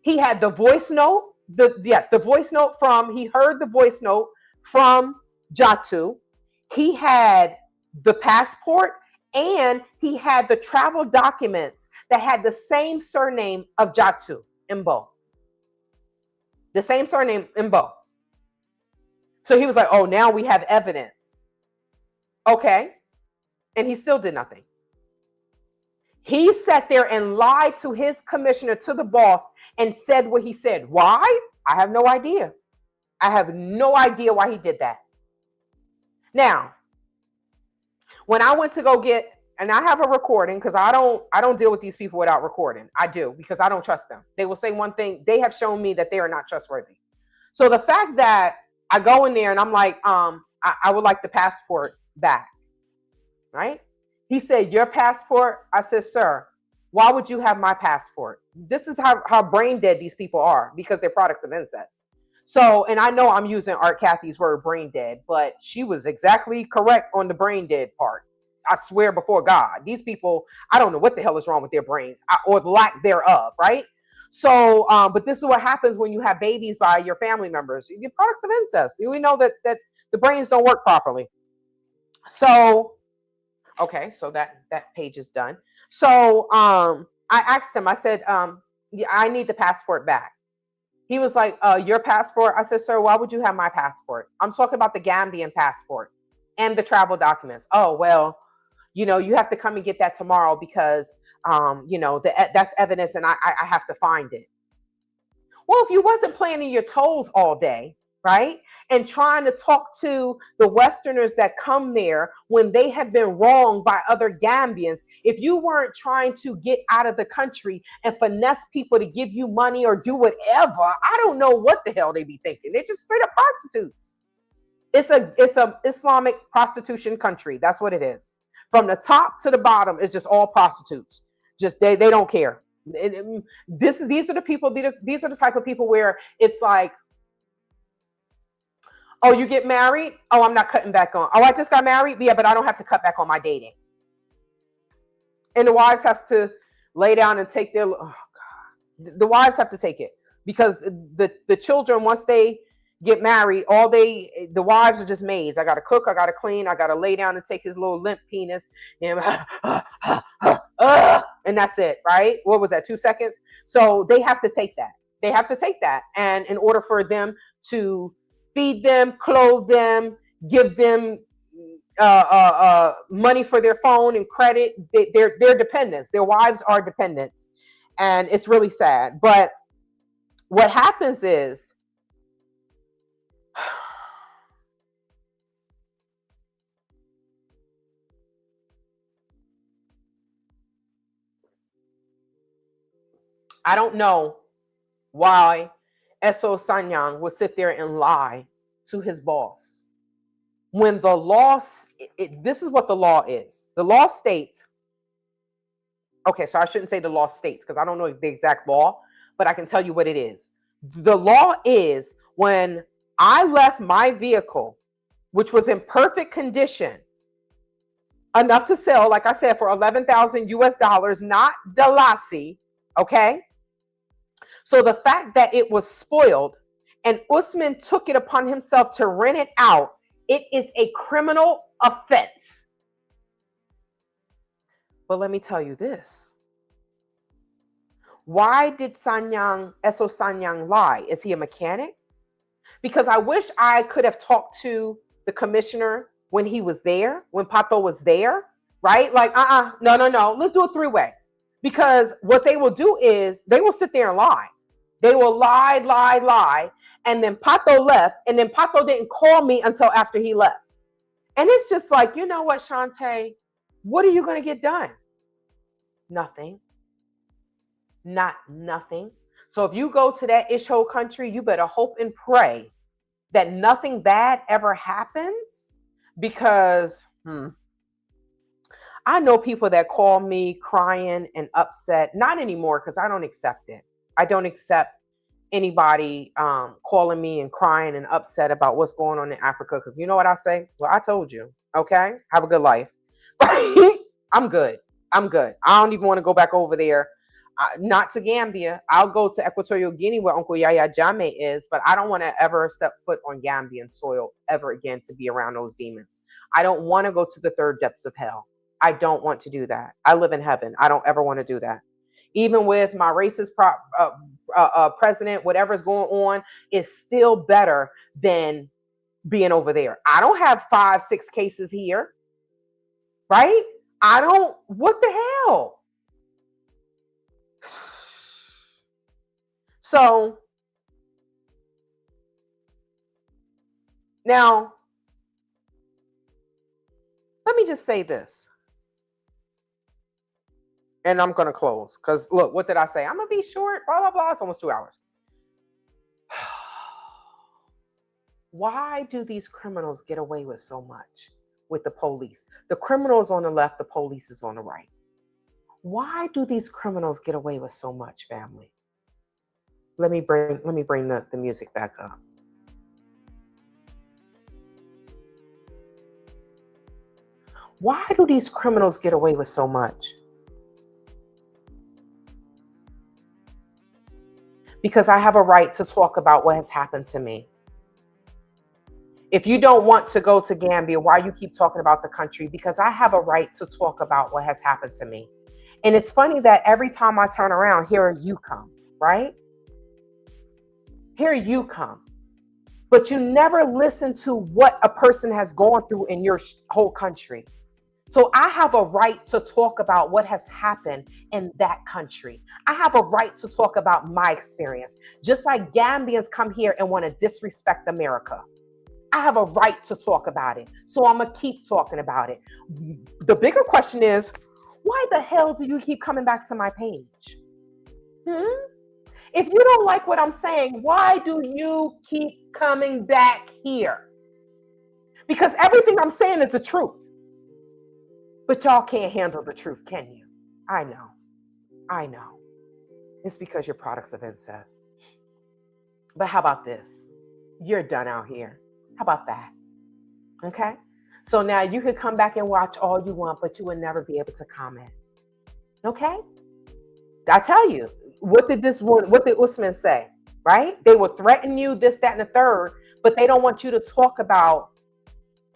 He had the voice note, the voice note from, he heard the voice note from Jatu. He had the passport and he had the travel documents that had the same surname of Jatu, Mbo. The same surname, Mbo. So he was like, oh, now we have evidence. Okay. And he still did nothing. He sat there and lied to his commissioner, to the boss, and said what he said. Why? I have no idea. I have no idea why he did that. Now, when I went to go get, and I have a recording, because I don't deal with these people without recording. I do, because I don't trust them. They will say one thing. They have shown me that they are not trustworthy. So the fact that I go in there and I'm like, I would like the passport back, right? He said, your passport? I said, sir, why would you have my passport? This is how brain dead these people are, because they're products of incest. So, and I know I'm using Art Kathy's word brain dead, but she was exactly correct on the brain dead part. I swear before God, these people, I don't know what the hell is wrong with their brains or the lack thereof, right? So, but this is what happens when you have babies by your family members. You're products of incest. We know that the brains don't work properly. So, okay, so that page is done. So I asked him, I said, yeah, I need the passport back. He was like, your passport? I said, sir, why would you have my passport? I'm talking about the Gambian passport and the travel documents. Oh, well, you know, you have to come and get that tomorrow because, you know, that's evidence and I have to find it. Well, if you wasn't planting your toes all day, right, and trying to talk to the Westerners that come there when they have been wronged by other Gambians, if you weren't trying to get out of the country and finesse people to give you money or do whatever, I don't know what the hell they be thinking. They're just straight up prostitutes. It's a Islamic prostitution country. That's what it is. From the top to the bottom, it's just all prostitutes. Just they don't care. These are the people. These are the type of people where it's like, oh, you get married? Oh, I'm not cutting back on. Oh, I just got married? Yeah, but I don't have to cut back on my dating. And the wives have to lay down and take their, oh God. The wives have to take it because the children, once they get married, the wives are just maids. I got to cook, I got to clean, I got to lay down and take his little limp penis and, and that's it, right? What was that, 2 seconds? So they have to take that. They have to take that. And in order for them to feed them, clothe them, give them money for their phone and credit, they're dependents. Their wives are dependents. And it's really sad. But what happens is, I don't know why Eso Sanyang would sit there and lie to his boss. When the law, this is what the law is. The law states, okay, so I shouldn't say the law states because I don't know the exact law, but I can tell you what it is. The law is when I left my vehicle, which was in perfect condition, enough to sell, like I said, for 11,000 US dollars, not Dalasi, okay? So the fact that it was spoiled and Usman took it upon himself to rent it out, it is a criminal offense. But let me tell you this. Why did Eso Sanyang lie? Is he a mechanic? Because I wish I could have talked to the commissioner when he was there, when Pato was there, right? Like, no. Let's do a three-way. Because what they will do is they will sit there and lie. They will lie. And then Pato left. And then Pato didn't call me until after he left. And it's just like, you know what, Shantae? What are you going to get done? Nothing. Not nothing. So if you go to that Isho country, you better hope and pray that nothing bad ever happens. Because I know people that call me crying and upset. Not anymore, because I don't accept it. I don't accept anybody calling me and crying and upset about what's going on in Africa, because you know what I say? Well, I told you. Okay, have a good life. I'm good. I'm good. I don't even want to go back over there. Not to Gambia. I'll go to Equatorial Guinea where Uncle Yaya Jammeh is, but I don't want to ever step foot on Gambian soil ever again to be around those demons. I don't want to go to the third depths of hell. I don't want to do that. I live in heaven. I don't ever want to do that. Even with my racist president, whatever's going on is still better than being over there. I don't have 5-6 cases here, right? I don't, what the hell? So now, let me just say this. And I'm going to close because look, what did I say? I'm going to be short, blah, blah, blah. It's almost 2 hours. Why do these criminals get away with so much with the police? The criminals on the left, the police is on the right. Why do these criminals get away with so much, family? Let me bring the music back up. Why do these criminals get away with so much? Because I have a right to talk about what has happened to me. If you don't want to go to Gambia, why you keep talking about the country? Because I have a right to talk about what has happened to me. And it's funny that every time I turn around, here you come, right? Here you come. But you never listen to what a person has gone through in your whole country. So I have a right to talk about what has happened in that country. I have a right to talk about my experience. Just like Gambians come here and want to disrespect America. I have a right to talk about it. So I'm going to keep talking about it. The bigger question is, why the hell do you keep coming back to my page? If you don't like what I'm saying, why do you keep coming back here? Because everything I'm saying is the truth. But y'all can't handle the truth, can you? I know. It's because you're products of incest. But how about this? You're done out here. How about that? Okay? So now you could come back and watch all you want, but you will never be able to comment. Okay? I tell you, what did Usman say? Right? They will threaten you, this, that, and the third, but they don't want you to talk about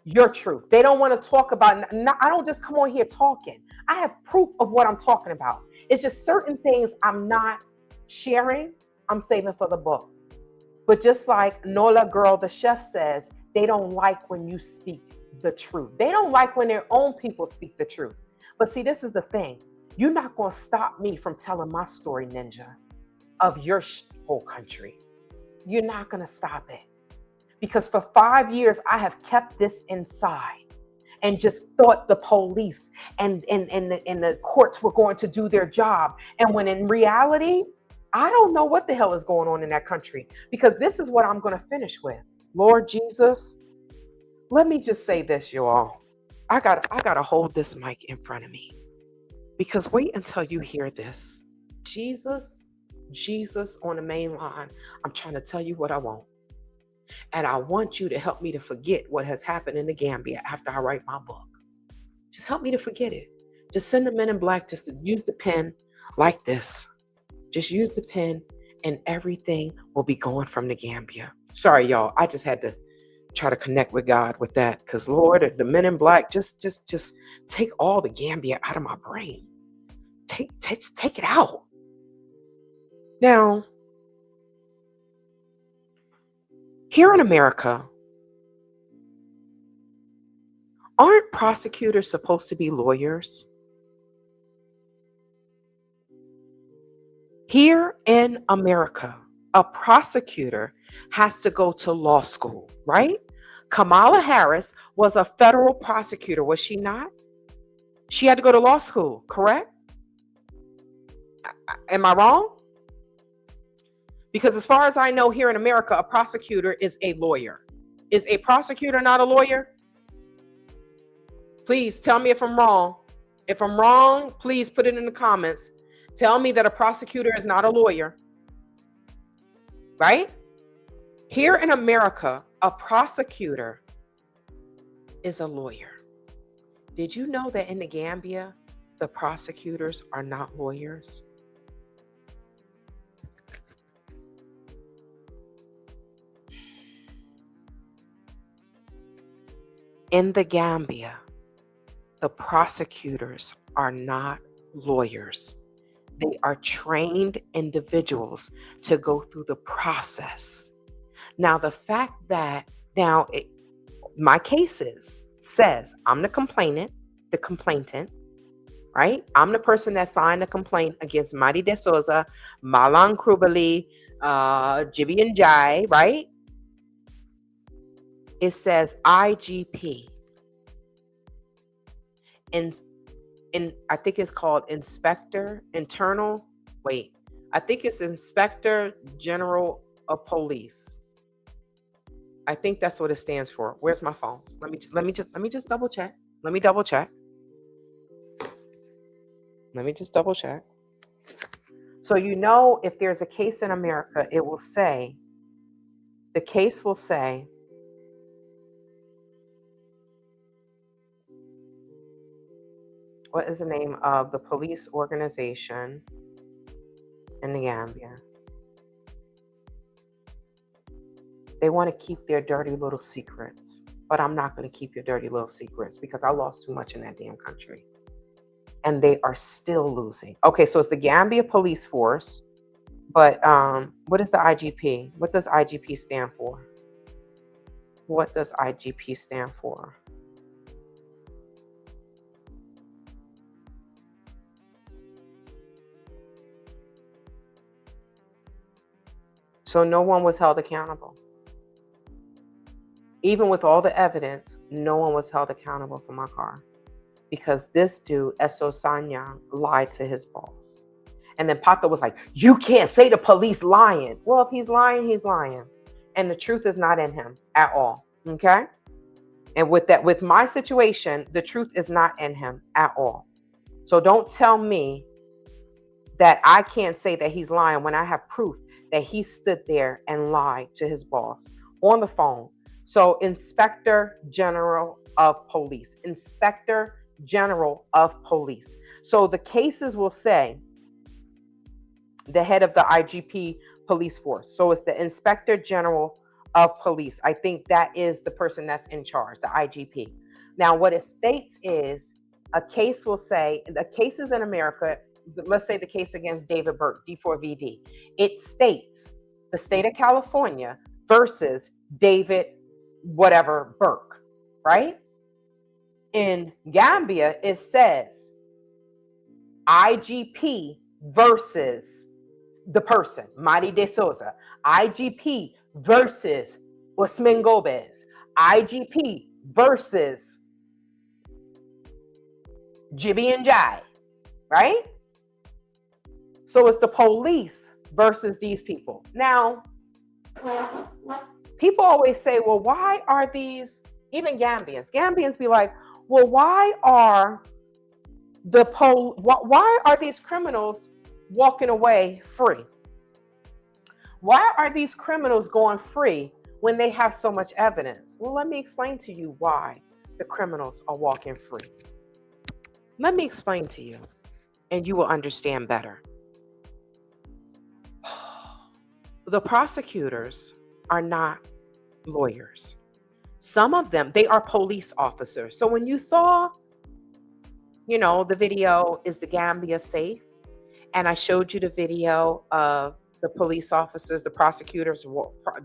your truth. They don't want to talk about, I don't just come on here talking. I have proof of what I'm talking about. It's just certain things I'm not sharing, I'm saving for the book. But just like Nola Girl, the chef says, they don't like when you speak the truth. They don't like when their own people speak the truth. But see, this is the thing. You're not going to stop me from telling my story, Ninja, of your whole country. You're not going to stop it. Because for 5 years, I have kept this inside and just thought the police and the courts were going to do their job. And when in reality, I don't know what the hell is going on in that country, because this is what I'm going to finish with. Lord Jesus, let me just say this, you all. I gotta hold this mic in front of me, because wait until you hear this. Jesus on the main line. I'm trying to tell you what I want. And I want you to help me to forget what has happened in the Gambia after I write my book. Just help me to forget it. Just send the men in black just to use the pen like this. Just use the pen and everything will be going from the Gambia. Sorry, y'all. I just had to try to connect with God with that. Because Lord, the men in black, just take all the Gambia out of my brain. Take it out. Now, here in America, aren't prosecutors supposed to be lawyers? Here in America, a prosecutor has to go to law school, right? Kamala Harris was a federal prosecutor, was she not? She had to go to law school, correct? Am I wrong? Because as far as I know, here in America, a prosecutor is a lawyer. Is a prosecutor not a lawyer? Please tell me if I'm wrong. If I'm wrong, please put it in the comments. Tell me that a prosecutor is not a lawyer. right? Here in America, a prosecutor is a lawyer. Did you know that in the Gambia, the prosecutors are not lawyers? In the Gambia, the prosecutors are not lawyers. They are trained individuals to go through the process. Now, the fact that my cases says I'm the complainant, right? I'm the person that signed a complaint against Mighty De Souza, Malang Krubali, Jibby and Jai, right? It says IGP. And I think it's called Inspector General of Police. I think that's what it stands for. Where's my phone? Let me just double check. Let me just double check. So if there's a case in America, the case will say what is the name of the police organization in the Gambia? They want to keep their dirty little secrets, but I'm not going to keep your dirty little secrets because I lost too much in that damn country. And they are still losing. Okay, so it's the Gambia Police Force, but what is the IGP? What does IGP stand for? What does IGP stand for? So no one was held accountable. Even with all the evidence, no one was held accountable for my car because this dude, Esso Sanyang, lied to his boss. And then Pato was like, you can't say the police lying. Well, if he's lying, he's lying. And the truth is not in him at all. Okay? And with my situation, the truth is not in him at all. So don't tell me that I can't say that he's lying when I have proof that he stood there and lied to his boss on the phone. So Inspector General of Police. Inspector General of Police. So the cases will say the head of the IGP police force. So it's the Inspector General of Police. I think that is the person that's in charge, the IGP. Now, what it states is a case will say, the cases in America, let's say the case against David Burke, D4VD. It states the state of California versus David whatever Burke, right? In Gambia, it says IGP versus the person, Mighty De Souza. IGP versus Usman Gomez. IGP versus Jibby and Jai, right? So it's the police versus these people. Now, people always say, well, why are these, even Gambians be like, well, why are these criminals walking away free? Why are these criminals going free when they have so much evidence? Well, let me explain to you why the criminals are walking free. Let me explain to you, and you will understand better. The prosecutors are not lawyers. Some of them, they are police officers. So when you saw, the video, is the Gambia safe? And I showed you the video of the police officers, the prosecutors,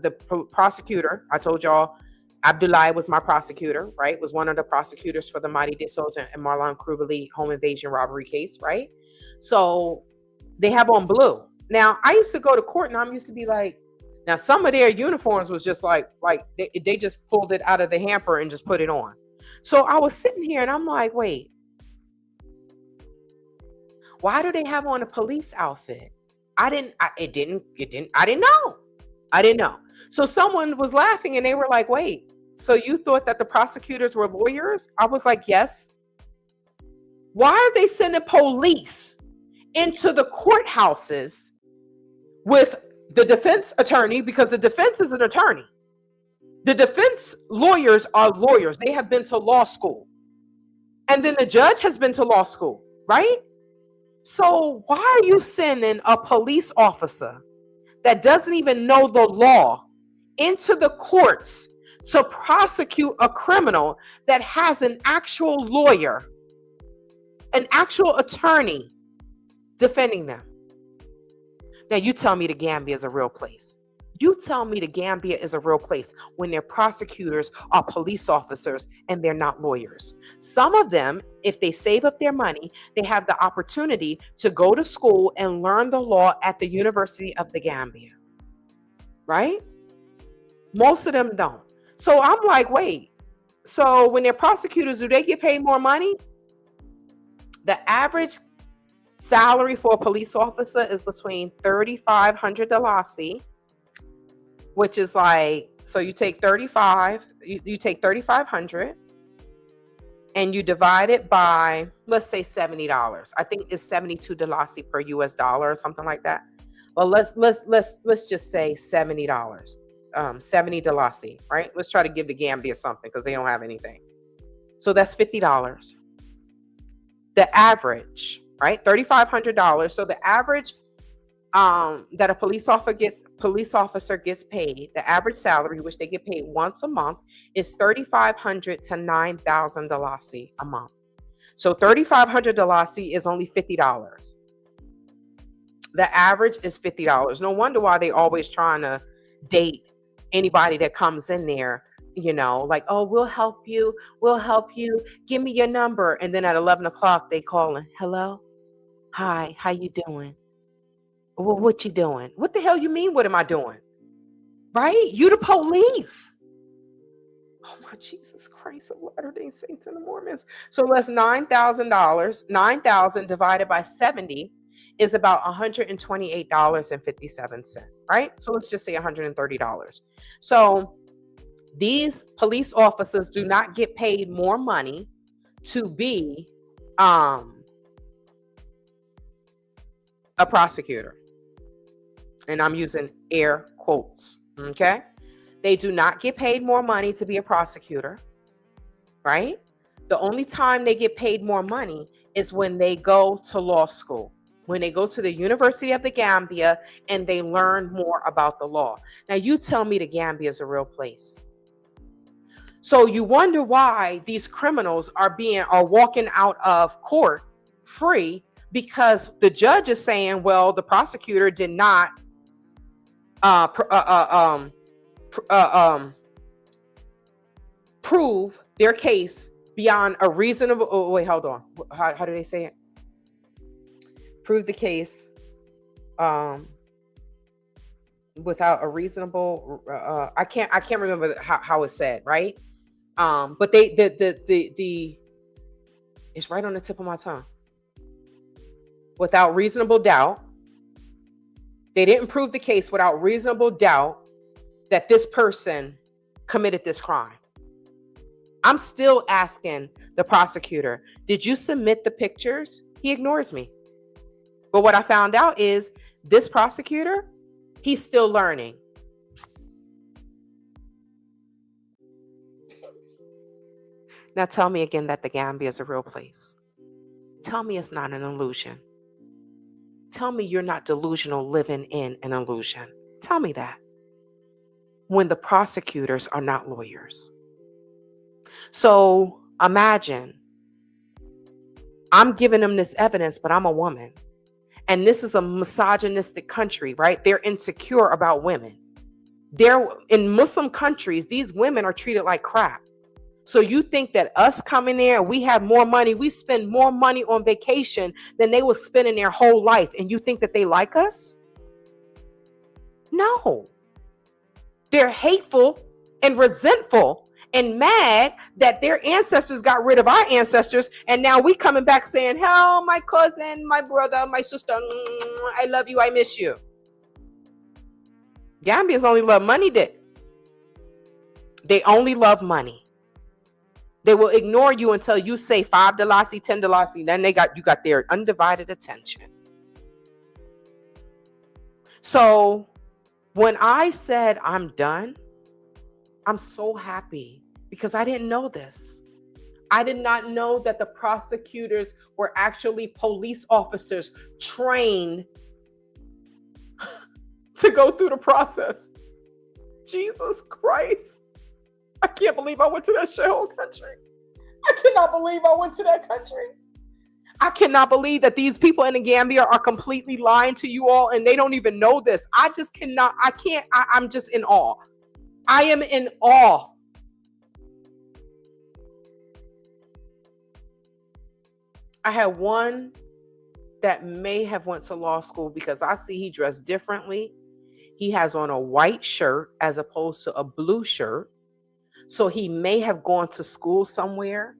the prosecutor. I told y'all Abdullahi was my prosecutor, right? Was one of the prosecutors for the Mighty De Souza and Marlon Krubali home invasion robbery case, right? So they have on blue. Now, I used to go to court and I'm used to be like, now some of their uniforms was just like they just pulled it out of the hamper and just put it on. So I was sitting here and I'm like, wait, why do they have on a police outfit? I didn't know. So someone was laughing and they were like, wait, so you thought that the prosecutors were lawyers? I was like, yes. Why are they sending police into the courthouses with the defense attorney, because the defense is an attorney. The defense lawyers are lawyers. They have been to law school. And then the judge has been to law school, right? So why are you sending a police officer that doesn't even know the law into the courts to prosecute a criminal that has an actual lawyer, an actual attorney defending them? Now you tell me the Gambia is a real place. You tell me the Gambia is a real place when their prosecutors are police officers and they're not lawyers. Some of them, if they save up their money, they have the opportunity to go to school and learn the law at the University of the Gambia, right? Most of them don't. So I'm like, wait, so when they're prosecutors, do they get paid more money? The average salary for a police officer is between $3,500, which is like, so you take 35, you take 3,500 and you divide it by, let's say $70. I think it's $72 per US dollar or something like that. Well, let's just say $70. $70, right? Let's try to give the Gambia something because they don't have anything. So that's $50. The average, right? $3,500. So the average that a police officer gets paid, the average salary, which they get paid once a month, is $3,500 to $9,000 a month. So $3,500 is only $50. The average is $50. No wonder why they always trying to date anybody that comes in there, you know, like, oh, we'll help you, give me your number. And then at 11 o'clock, they calling, hello, hi, how you doing? Well, what you doing? What the hell you mean, what am I doing? Right? You the police. Oh my Jesus Christ of Latter-day Saints and the Mormons. So that's $9,000. 9,000 divided by 70 is about $128.57, right? So let's just say $130. So these police officers do not get paid more money to be a prosecutor. And I'm using air quotes, okay? They do not get paid more money to be a prosecutor, right? The only time they get paid more money is when they go to law school, when they go to the University of the Gambia and they learn more about the law. Now, you tell me the Gambia is a real place. So you wonder why these criminals are walking out of court free, because the judge is saying, well, the prosecutor did not prove their case beyond a reasonable, oh, wait, hold on. How do they say it? Prove the case without a reasonable, I can't remember how it's said, right? But it's right on the tip of my tongue. Without reasonable doubt, they didn't prove the case without reasonable doubt that this person committed this crime. I'm still asking the prosecutor, did you submit the pictures? He ignores me. But what I found out is this prosecutor, he's still learning. Now tell me again that the Gambia is a real place. Tell me it's not an illusion. Tell me you're not delusional living in an illusion. Tell me that. When the prosecutors are not lawyers. So imagine, I'm giving them this evidence, but I'm a woman. And this is a misogynistic country, right? They're insecure about women. In Muslim countries, these women are treated like crap. So you think that us coming there, we have more money, we spend more money on vacation than they will spend in their whole life, and you think that they like us? No. They're hateful and resentful and mad that their ancestors got rid of our ancestors, and now we coming back saying, hell, my cousin, my brother, my sister, I love you, I miss you. Gambians only love money, they only love money. They will ignore you until you say $5, $10, then you got their undivided attention. So When I said I'm done, I'm so happy because I didn't know this. I did not know that the prosecutors were actually police officers trained to go through the process. Jesus Christ. I can't believe I went to that shithole country. I cannot believe I went to that country. I cannot believe that these people in the Gambia are completely lying to you all and they don't even know this. I just cannot, I'm just in awe. I am in awe. I had one that may have went to law school because I see he dressed differently. He has on a white shirt as opposed to a blue shirt. So he may have gone to school somewhere.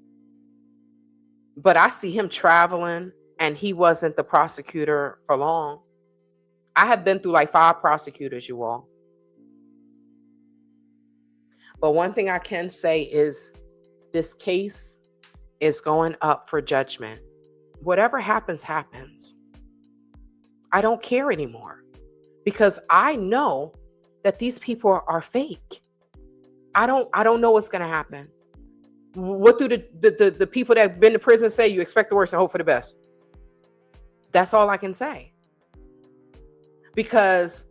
But I see him traveling and he wasn't the prosecutor for long. I have been through like 5 prosecutors, you all. But one thing I can say is this case is going up for judgment. Whatever happens, happens. I don't care anymore because I know that these people are fake. I don't know what's going to happen. What do the people that have been to prison say? You expect the worst and hope for the best. That's all I can say. Because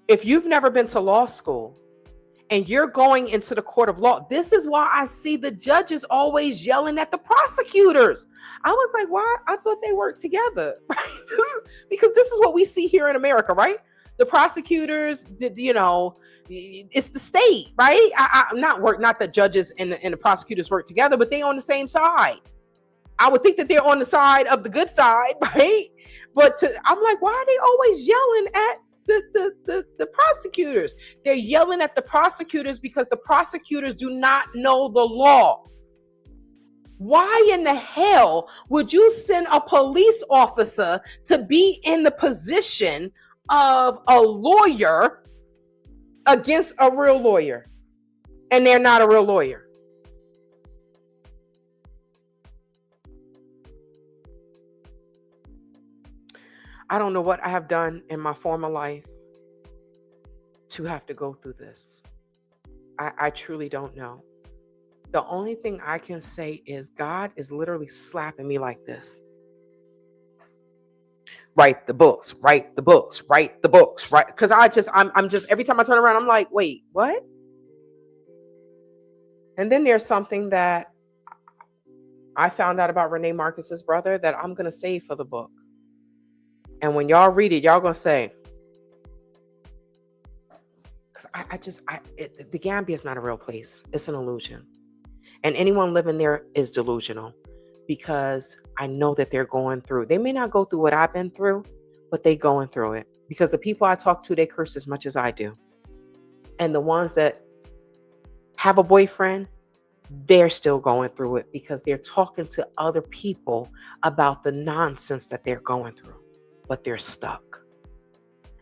if you've never been to law school and you're going into the court of law, this is why I see the judges always yelling at the prosecutors. I was like, why? I thought they worked together. Right? Because this is what we see here in America, right? The prosecutors, it's the state, right? Not the judges and the prosecutors work together, but they on the same side. I would think that they're on the side of the good side, right? But I'm like, why are they always yelling at the prosecutors? They're yelling at the prosecutors because the prosecutors do not know the law. Why in the hell would you send a police officer to be in the position of a lawyer against a real lawyer? And they're not a real lawyer. I don't know what I have done in my former life to have to go through this. I truly don't know. The only thing I can say is God is literally slapping me like this. Write the books, write the books, write the books, right? Because I'm just, every time I turn around, I'm like, wait, what? And then there's something that I found out about Renee Marcus's brother that I'm going to save for the book. And when y'all read it, y'all going to say, because the Gambia is not a real place. It's an illusion. And anyone living there is delusional because I know that they're going through. They may not go through what I've been through, but they going through it because the people I talk to, they curse as much as I do. And the ones that have a boyfriend, they're still going through it because they're talking to other people about the nonsense that they're going through, but they're stuck.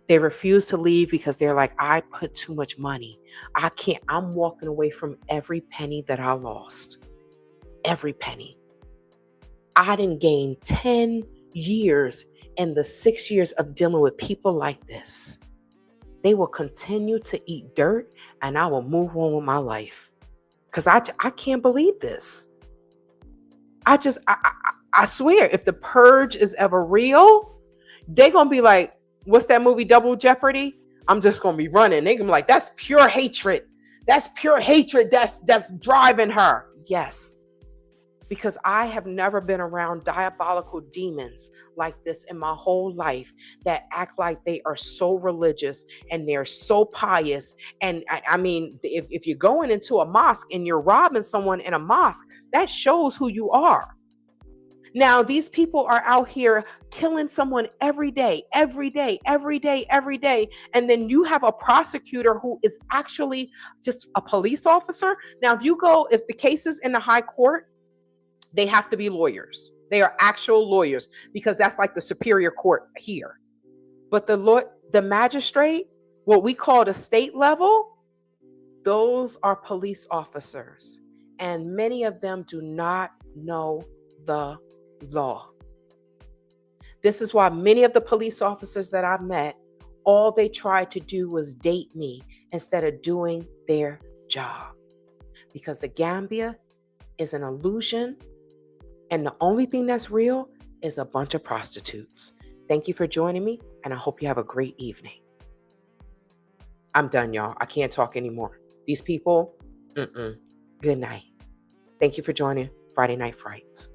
They refuse to leave because they're like, I put too much money. I can't. I'm walking away from every penny that I lost. Every penny. I didn't gain 10 years in the 6 years of dealing with people like this. They will continue to eat dirt and I will move on with my life. Because I can't believe this. I swear, if the purge is ever real, they're going to be like, what's that movie, Double Jeopardy? I'm just going to be running. They're going to be like, that's pure hatred. That's pure hatred that's driving her. Yes. Because I have never been around diabolical demons like this in my whole life that act like they are so religious and they're so pious. And I mean, if you're going into a mosque and you're robbing someone in a mosque, that shows who you are. Now, these people are out here killing someone every day. And then you have a prosecutor who is actually just a police officer. Now, if the case is in the high court, they have to be lawyers. They are actual lawyers because that's like the superior court here. But the magistrate, what we call the state level, those are police officers. And many of them do not know the law. This is why many of the police officers that I've met All they tried to do was date me instead of doing their job. Because the Gambia is an illusion, and the only thing that's real is a bunch of prostitutes. Thank you for joining me, and I hope you have a great evening. I'm done, y'all. I can't talk anymore. These people, good night. Thank you for joining Friday Night Frights.